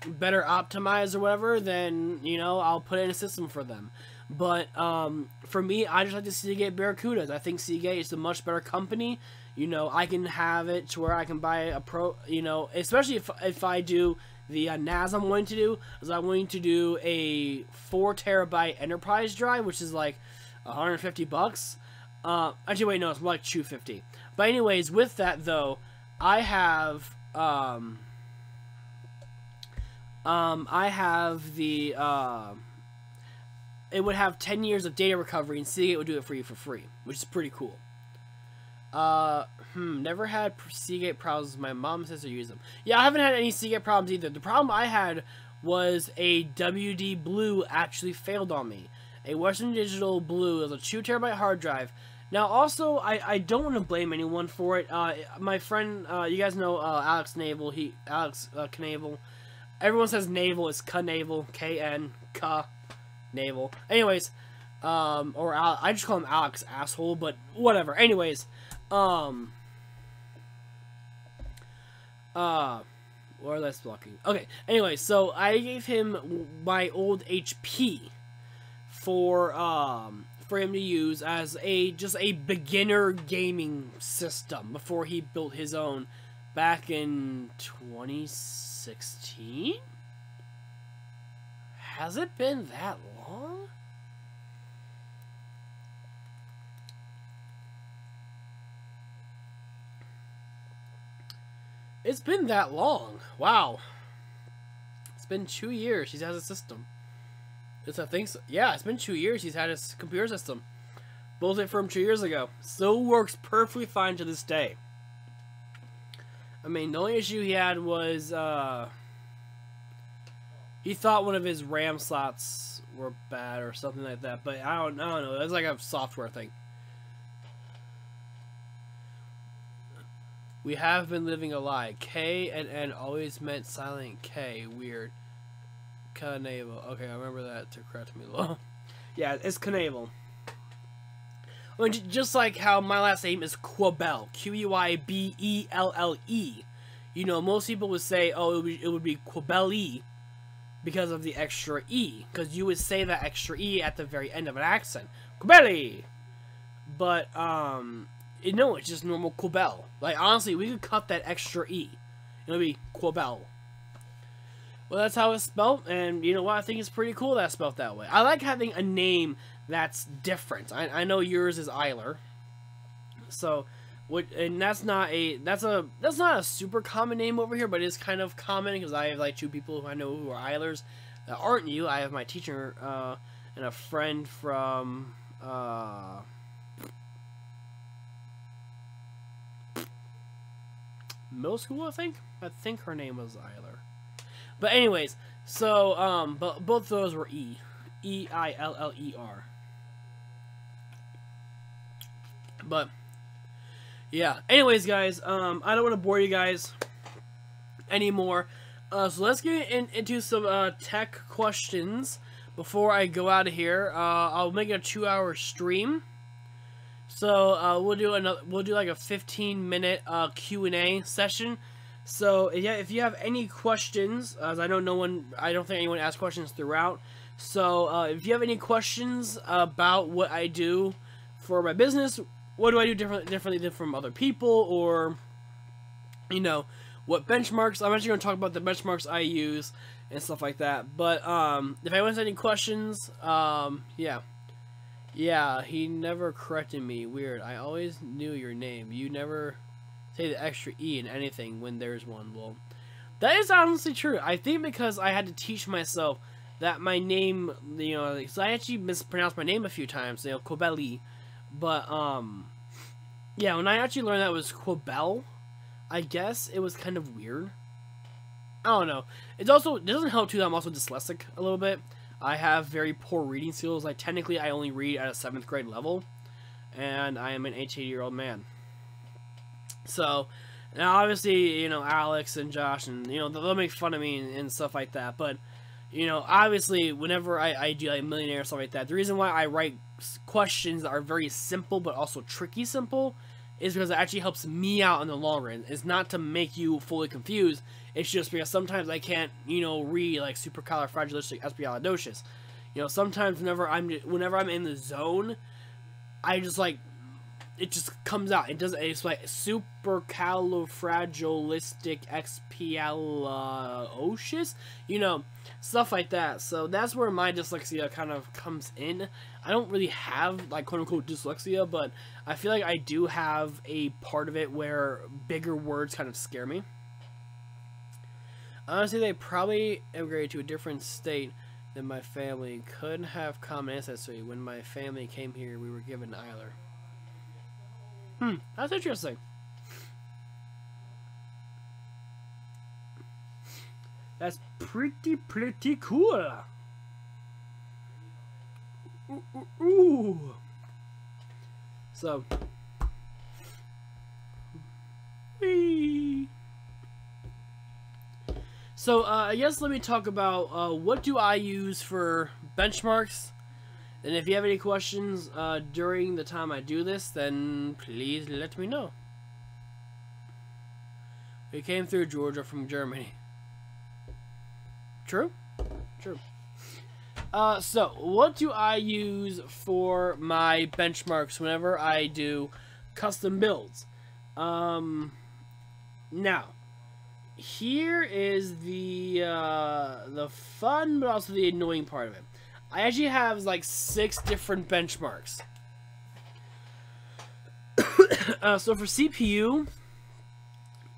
better optimized or whatever, then I'll put it in a system for them. But for me, I just like the Seagate Barracudas. I think Seagate is a much better company. I can have it to where I can buy a Pro. Especially if I do the NAS I'm going to do is I'm going to do a 4 terabyte enterprise drive, which is like $150. Actually, wait, no, it's more like $250. But anyways, with that though, I have the it would have 10 years of data recovery, and Seagate would do it for you for free, which is pretty cool. Never had Seagate problems. My mom says to use them. Yeah, I haven't had any Seagate problems either. The problem I had was a WD Blue actually failed on me. A Western Digital Blue is a 2 terabyte hard drive. Now, also, I don't want to blame anyone for it. My friend, you guys know Alex Naval. Alex Knavel. Everyone says Naval. It's Knavel. K-N. K. Naval. Anyways, I just call him Alex Asshole, but whatever. Anyways, where that's blocking. Okay. Anyway, so I gave him my old HP for him to use as just a beginner gaming system before he built his own back in 2016. Has it been that long? It's been that long. Wow. It's been 2 years he's had a system. I think so. Yeah, it's been 2 years he's had his computer system. Built it from 2 years ago. Still works perfectly fine to this day. I mean, the only issue he had was, he thought one of his RAM slots were bad or something like that, but I don't know. That's like a software thing. We have been living a lie. K and N always meant silent K. Weird. Knavel. Okay, I remember that to correct me. Yeah, it's Knavel. I mean, just like how my last name is Quibelle. Quibelle. You know, most people would say, oh, it would be Quibelle because of the extra E. Because you would say that extra E at the very end of an accent. Quibelle! But, no, it's just normal Quibelle. Like, honestly, we could cut that extra E. It would be Quibelle. Well, that's how it's spelled, and you know what? I think it's pretty cool that it's spelled that way. I like having a name that's different. I know yours is Eiler, so, and that's not a super common name over here, but it's kind of common because I have like 2 people who I know who are Eilers that aren't you. I have my teacher and a friend from middle school, I think her name was Eiler. But anyways, so but both those were E. E-I-L-L-E-R. But yeah. Anyways, guys, I don't want to bore you guys anymore. So let's get into some tech questions before I go out of here. I'll make it a 2-hour stream. So we'll do like a 15-minute Q&A session. So yeah, if you have any questions, as I don't think anyone asked questions throughout. So if you have any questions about what I do for my business, what do I do differently than from other people, or you know, what benchmarks? I'm actually going to talk about the benchmarks I use and stuff like that. But if anyone has any questions, yeah, he never corrected me. Weird. I always knew your name. You never say the extra E in anything when there's one. Well, that is honestly true. I think because I had to teach myself that my name, you know, because I actually mispronounced my name a few times, you know, Quibelle. But, yeah, when I actually learned that it was Quibelle, I guess it was kind of weird. I don't know. It doesn't help too that I'm also dyslexic a little bit. I have very poor reading skills. Like, technically, I only read at a 7th grade level, and I am an 18-year-old man. So, now obviously, you know, Alex and Josh, and, you know, they'll make fun of me and stuff like that, but, you know, obviously, whenever I do, like, Millionaire or stuff like that, the reason why I write questions that are very simple, but also tricky simple, is because it actually helps me out in the long run. It's not to make you fully confused, it's just because sometimes I can't, you know, read, like, supercalifragilisticexpialidocious. You know, sometimes whenever I'm in the zone, I just, like, it just comes out. It doesn't. It's like supercalifragilisticexpialidocious, you know, stuff like that. So that's where my dyslexia kind of comes in. I don't really have like quote unquote dyslexia, but I feel like I do have a part of it where bigger words kind of scare me. Honestly, they probably immigrated to a different state than my family. Couldn't have common ancestry. When my family came here, we were given Eiler. That's interesting. That's pretty cool. Ooh. So. Whee. So, I guess let me talk about what do I use for benchmarks. And if you have any questions during the time I do this, then please let me know. We came through Georgia from Germany. True? True. So, what do I use for my benchmarks whenever I do custom builds? Now, here is the fun but also the annoying part of it. I actually have like 6 different benchmarks. So for CPU,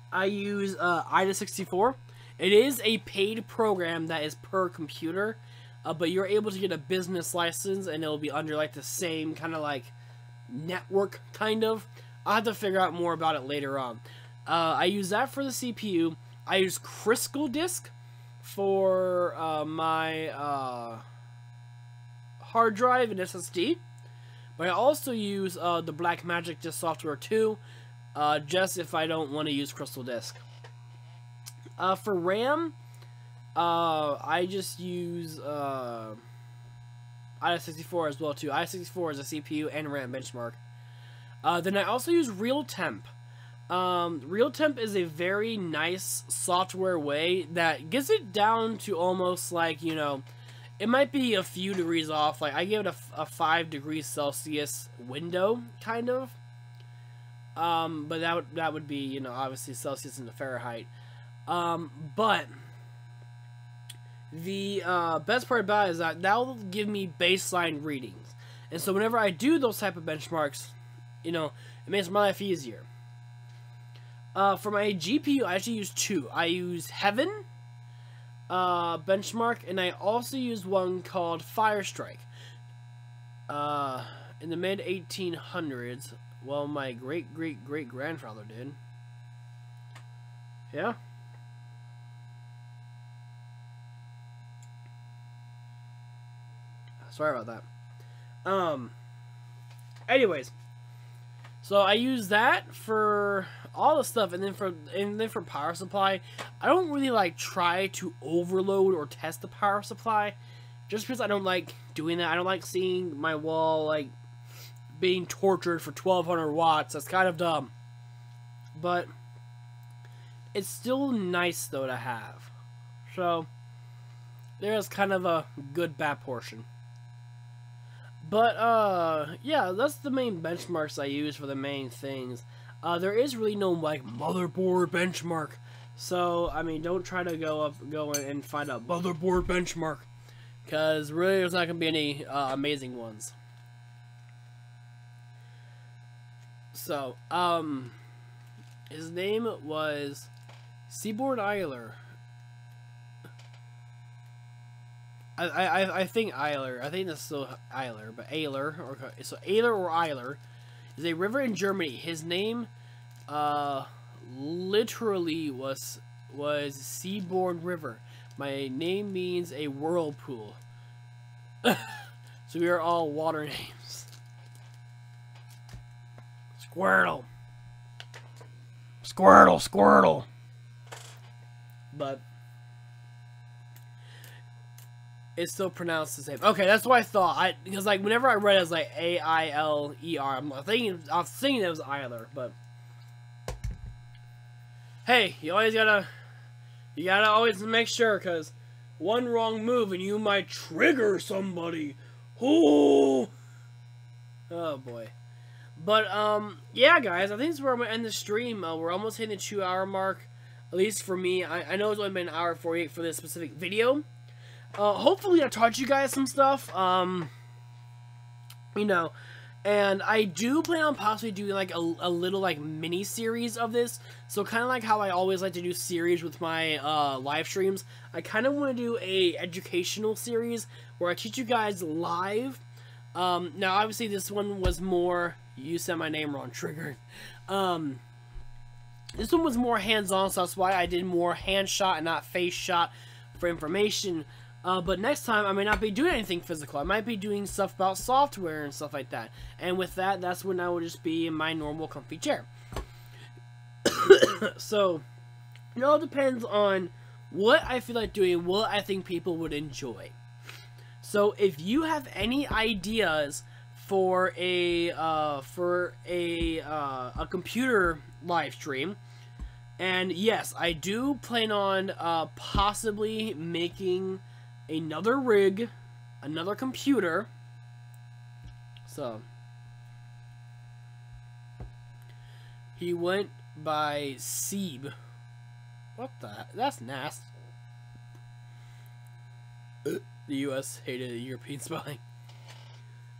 I use IDA64. It is a paid program that is per computer, but you're able to get a business license and it'll be under like the same kind of like network kind of. I'll have to figure out more about it later on. I use that for the CPU. I use Crystal Disk for my hard drive and SSD, but I also use the Blackmagic Disk software too, just if I don't want to use Crystal Disk. For RAM, I just use IDA64 as well too. IDA64 is a CPU and RAM benchmark. Then I also use RealTemp. RealTemp is a very nice software way that gets it down to almost like, you know, it might be a few degrees off. Like, I give it a 5 degrees Celsius window, kind of. But that would be, you know, obviously Celsius into Fahrenheit. But the best part about it is that will give me baseline readings. And so whenever I do those type of benchmarks, you know, it makes my life easier. For my GPU, I actually use 2. I use Heaven benchmark, and I also use one called Firestrike. In the mid 1800s, well, my great grandfather did. Yeah. Sorry about that. Anyways, so I use that for all the stuff, and then for power supply, I don't really like try to overload or test the power supply, just because I don't like doing that. I don't like seeing my wall like being tortured for 1200 watts. That's kind of dumb, but it's still nice though to have. So there's kind of a good bad portion. But yeah, that's the main benchmarks I use for the main things. There is really no like motherboard benchmark, so I mean, don't try to go and find a motherboard benchmark, because really there's not gonna be any amazing ones. So his name was Seaborn Eiler. I think Eiler. I think that's still Eiler, but Eiler, or so Eiler or Eiler is a river in Germany. His name, literally was Seaborn River. My name means a whirlpool. So we are all water names. Squirtle. Squirtle, Squirtle. But it's still pronounced the same. Okay, that's what I thought. Because like whenever I read it, it was like A-I-L-E-R. I was thinking it was Eiler, but hey, you gotta always make sure, because one wrong move and you might trigger somebody. Ooh. Oh boy. But, yeah, guys, I think this is where I'm going to end the stream. We're almost hitting the 2-hour mark, at least for me. I know it's only been an hour 48 for this specific video. Hopefully I taught you guys some stuff, you know, and I do plan on possibly doing, like, a little, like, mini-series of this. So, kind of like how I always like to do series with my, live streams. I kind of want to do a educational series where I teach you guys live. Now, obviously, this one was more... You said my name wrong, triggered. This one was more hands-on, so that's why I did more hand shot and not face shot for information. But next time, I may not be doing anything physical. I might be doing stuff about software and stuff like that. And with that, that's when I will just be in my normal comfy chair. So, it all depends on what I feel like doing, what I think people would enjoy. So, if you have any ideas for a computer live stream, and yes, I do plan on possibly making another rig, another computer. So he went by Seeb. What the? That's nasty. The U.S. hated European spelling.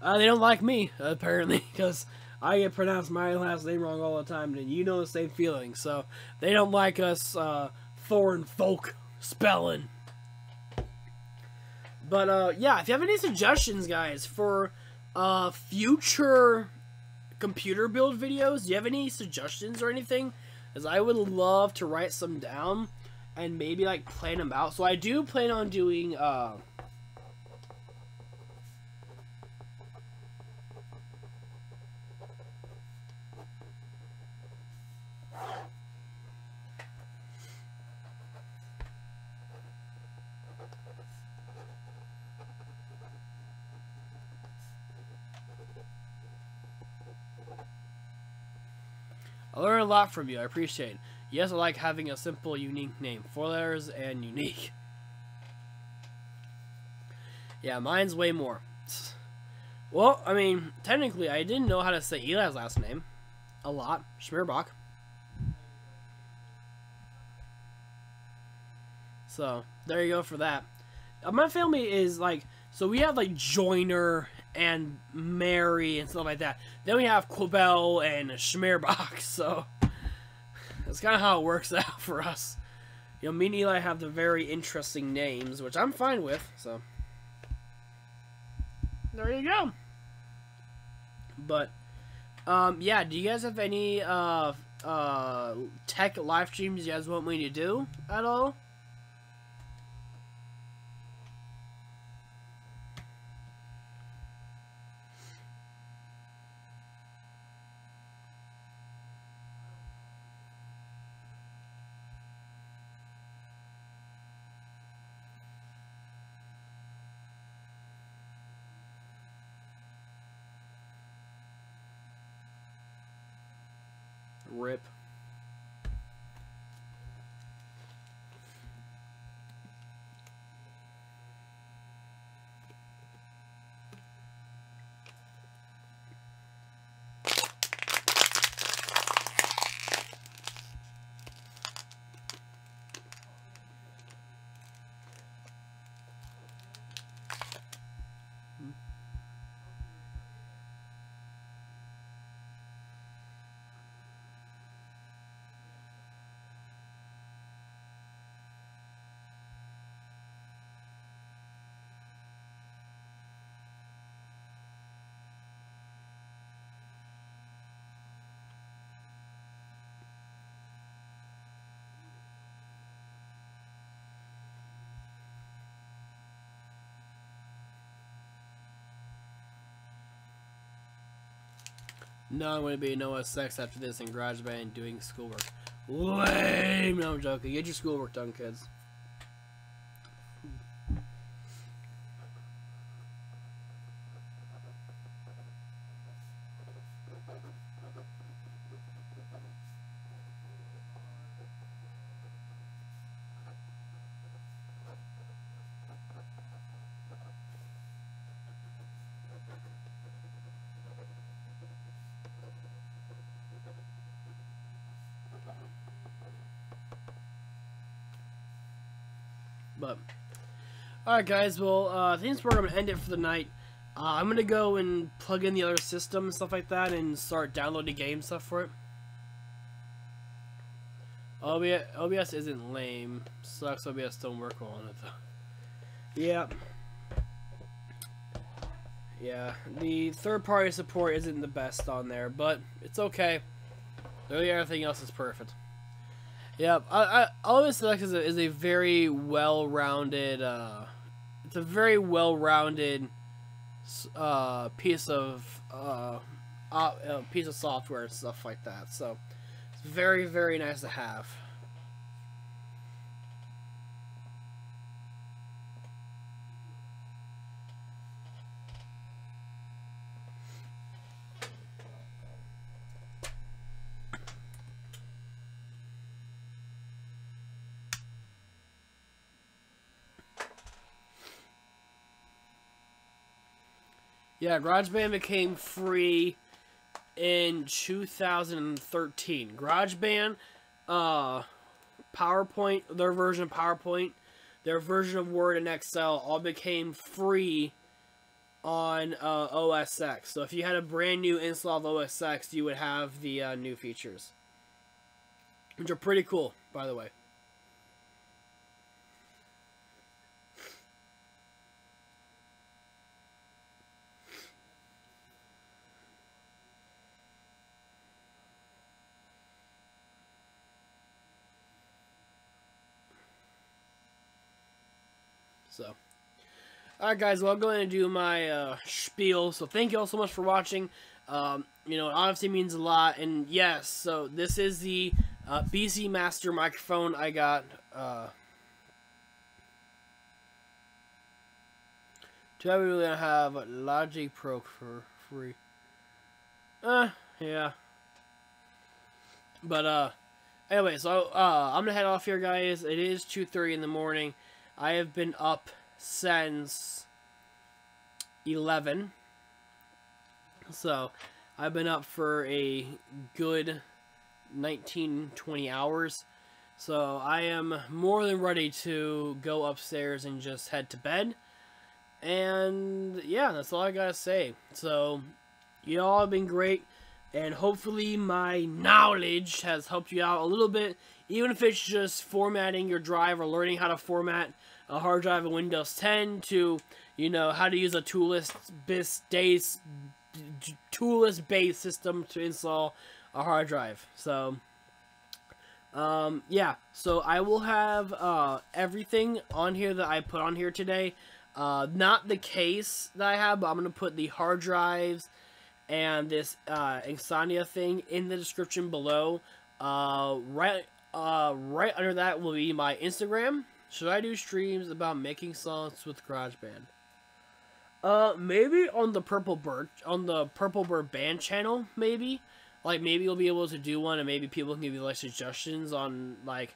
They don't like me, apparently, because I get pronounced my last name wrong all the time, and you know the same feeling, so they don't like us, foreign folk spelling. But, yeah, if you have any suggestions, guys, for, future computer build videos, do you have any suggestions or anything? Because I would love to write some down and maybe, like, plan them out. So I do plan on doing, I learned a lot from you. I appreciate it. Yes, I like having a simple, unique name. 4 letters and unique. Yeah, mine's way more. Well, I mean, technically, I didn't know how to say Eli's last name. A lot. Schmerbach. So, there you go for that. My family is, like... So, we have, like, Joyner and Mary and stuff like that. Then we have Quibel and Schmerbach, so that's kind of how it works out for us. You know, me and Eli have the very interesting names, which I'm fine with, so there you go. But, yeah, do you guys have any, tech live streams you guys want me to do at all? Rip. No, I'm going to be no sex after this in GarageBand doing schoolwork. Lame! No, I'm joking. Get your schoolwork done, kids. But alright guys, well I think we're going to end it for the night. I'm going to go and plug in the other system and stuff like that and start downloading game stuff for it. OBS isn't lame. Sucks OBS don't work well on it though. Yeah. Yeah, the third-party support isn't the best on there, but it's okay. Really, everything else is perfect. Yeah, OBS Select is a very well-rounded. It's a very well-rounded piece of software and stuff like that. So it's very, very nice to have. Yeah, GarageBand became free in 2013. GarageBand, PowerPoint, their version of PowerPoint, their version of Word and Excel all became free on OS X. So if you had a brand new install of OS X, you would have the new features, which are pretty cool, by the way. So, alright guys, well I'm going to do my spiel, so thank you all so much for watching. You know, it obviously means a lot, and yes, so this is the BC Master microphone I got. Do I really have Logic Pro for free? Yeah. But, anyway, so, I'm gonna head off here, guys. It is 2:30 in the morning. I have been up since 11. So, I've been up for a good 19-20 hours. So, I am more than ready to go upstairs and just head to bed. And, yeah, that's all I gotta say. So, you all have been great. And hopefully my knowledge has helped you out a little bit. Even if it's just formatting your drive or learning how to format a hard drive in Windows 10 to, you know, how to use a toolless-based system to install a hard drive. So, yeah. So I will have everything on here that I put on here today. Not the case that I have, but I'm going to put the hard drives and this Insomnia thing in the description below. Right under that will be my Instagram. Should I do streams about making songs with GarageBand? Maybe on the Purple Bird band channel, maybe. Like, maybe you'll be able to do one, and maybe people can give you, like, suggestions on, like,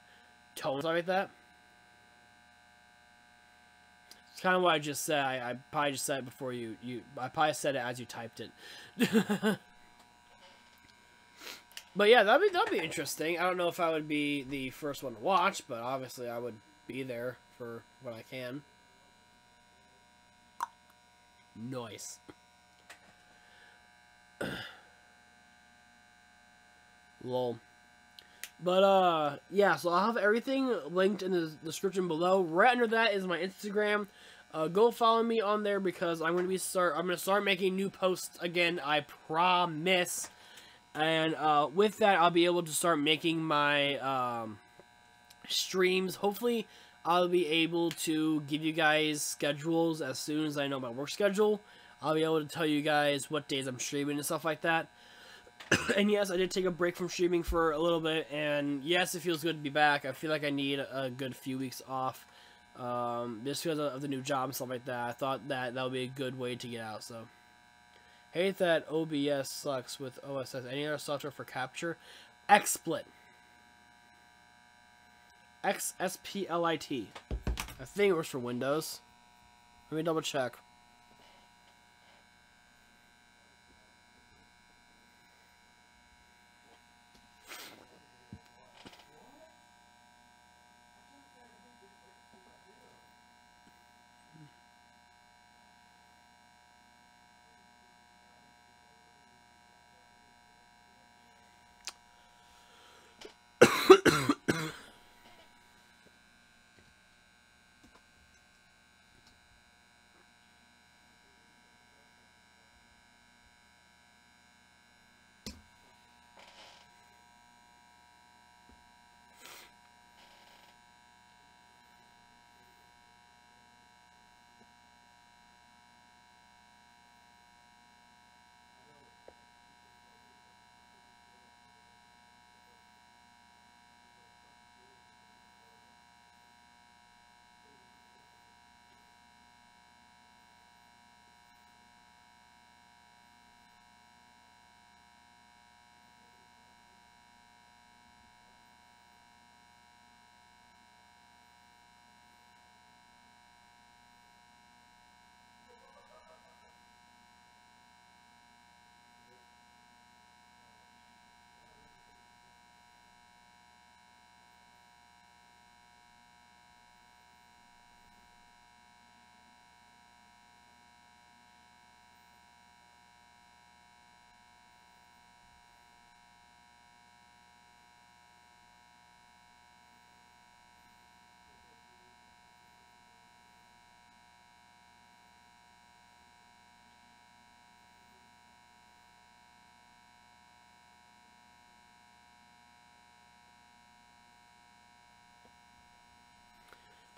tones like that. It's kind of what I just said. I probably just said it before I probably said it as you typed it. But yeah, that'd be interesting. I don't know if I would be the first one to watch, but obviously I would be there for what I can. Nice. Lol. But yeah, so I'll have everything linked in the description below. Right under that is my Instagram. Go follow me on there because I'm gonna start making new posts again, I promise. And with that, I'll be able to start making my streams. Hopefully, I'll be able to give you guys schedules as soon as I know my work schedule. I'll be able to tell you guys what days I'm streaming and stuff like that. And yes, I did take a break from streaming for a little bit, and yes, it feels good to be back. I feel like I need a good few weeks off, just because of the new job and stuff like that. I thought that would be a good way to get out, so. Hate that OBS sucks with OSS. Any other software for capture? XSplit. XSPLIT. I think it works for Windows. Let me double check.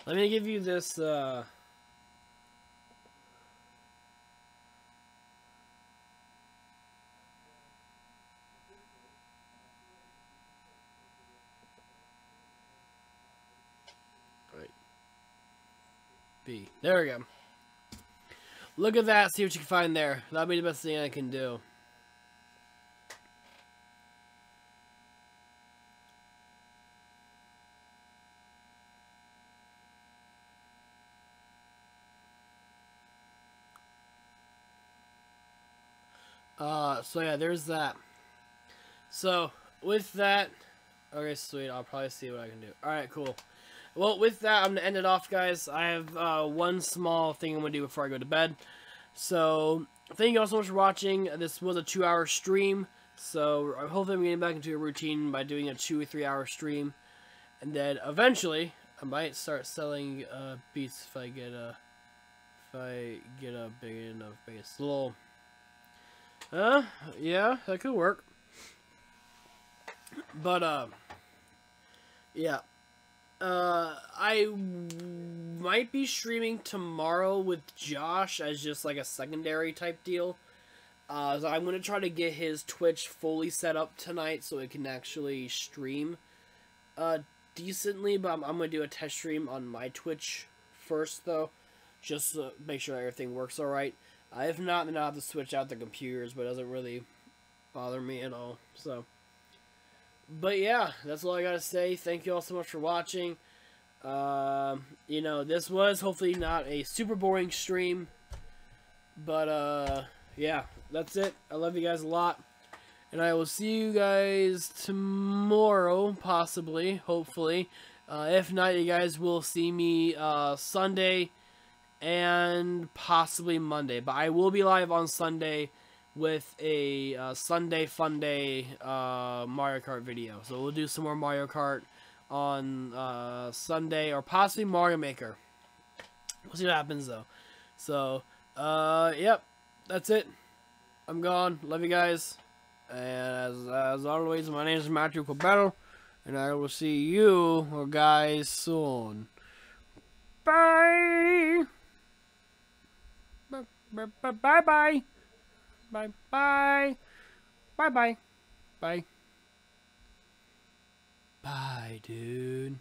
Let me give you this, B. There we go. Look at that, see what you can find there. That'll be the best thing I can do. So yeah, there's that. So, with that, okay, sweet, I'll probably see what I can do. Alright, cool. Well, with that, I'm going to end it off, guys. I have one small thing I'm going to do before I go to bed. So, thank you all so much for watching. This was a 2-hour stream. So, hopefully I'm getting back into a routine by doing a 2 or 3 hour stream. And then, eventually, I might start selling beats if I get a big enough base. Little, yeah, that could work. But, yeah. I might be streaming tomorrow with Josh as just like a secondary type deal. So I'm going to try to get his Twitch fully set up tonight so it can actually stream decently. But I'm going to do a test stream on my Twitch first, though, just to make sure everything works alright. If not, then I'll have to switch out the computers, but it doesn't really bother me at all. So, but yeah, that's all I gotta say. Thank you all so much for watching. You know, this was hopefully not a super boring stream, but yeah, that's it. I love you guys a lot, and I will see you guys tomorrow, possibly, hopefully. If not, you guys will see me Sunday and possibly Monday, but I will be live on Sunday with a Sunday Fun Day Mario Kart video. So we'll do some more Mario Kart on Sunday, or possibly Mario Maker. We'll see what happens, though. So, yep, that's it. I'm gone. Love you guys. And as always, my name is Maestro, and I will see you guys soon. Bye! Bye-bye! Bye-bye. Bye-bye. Bye. Bye, dude.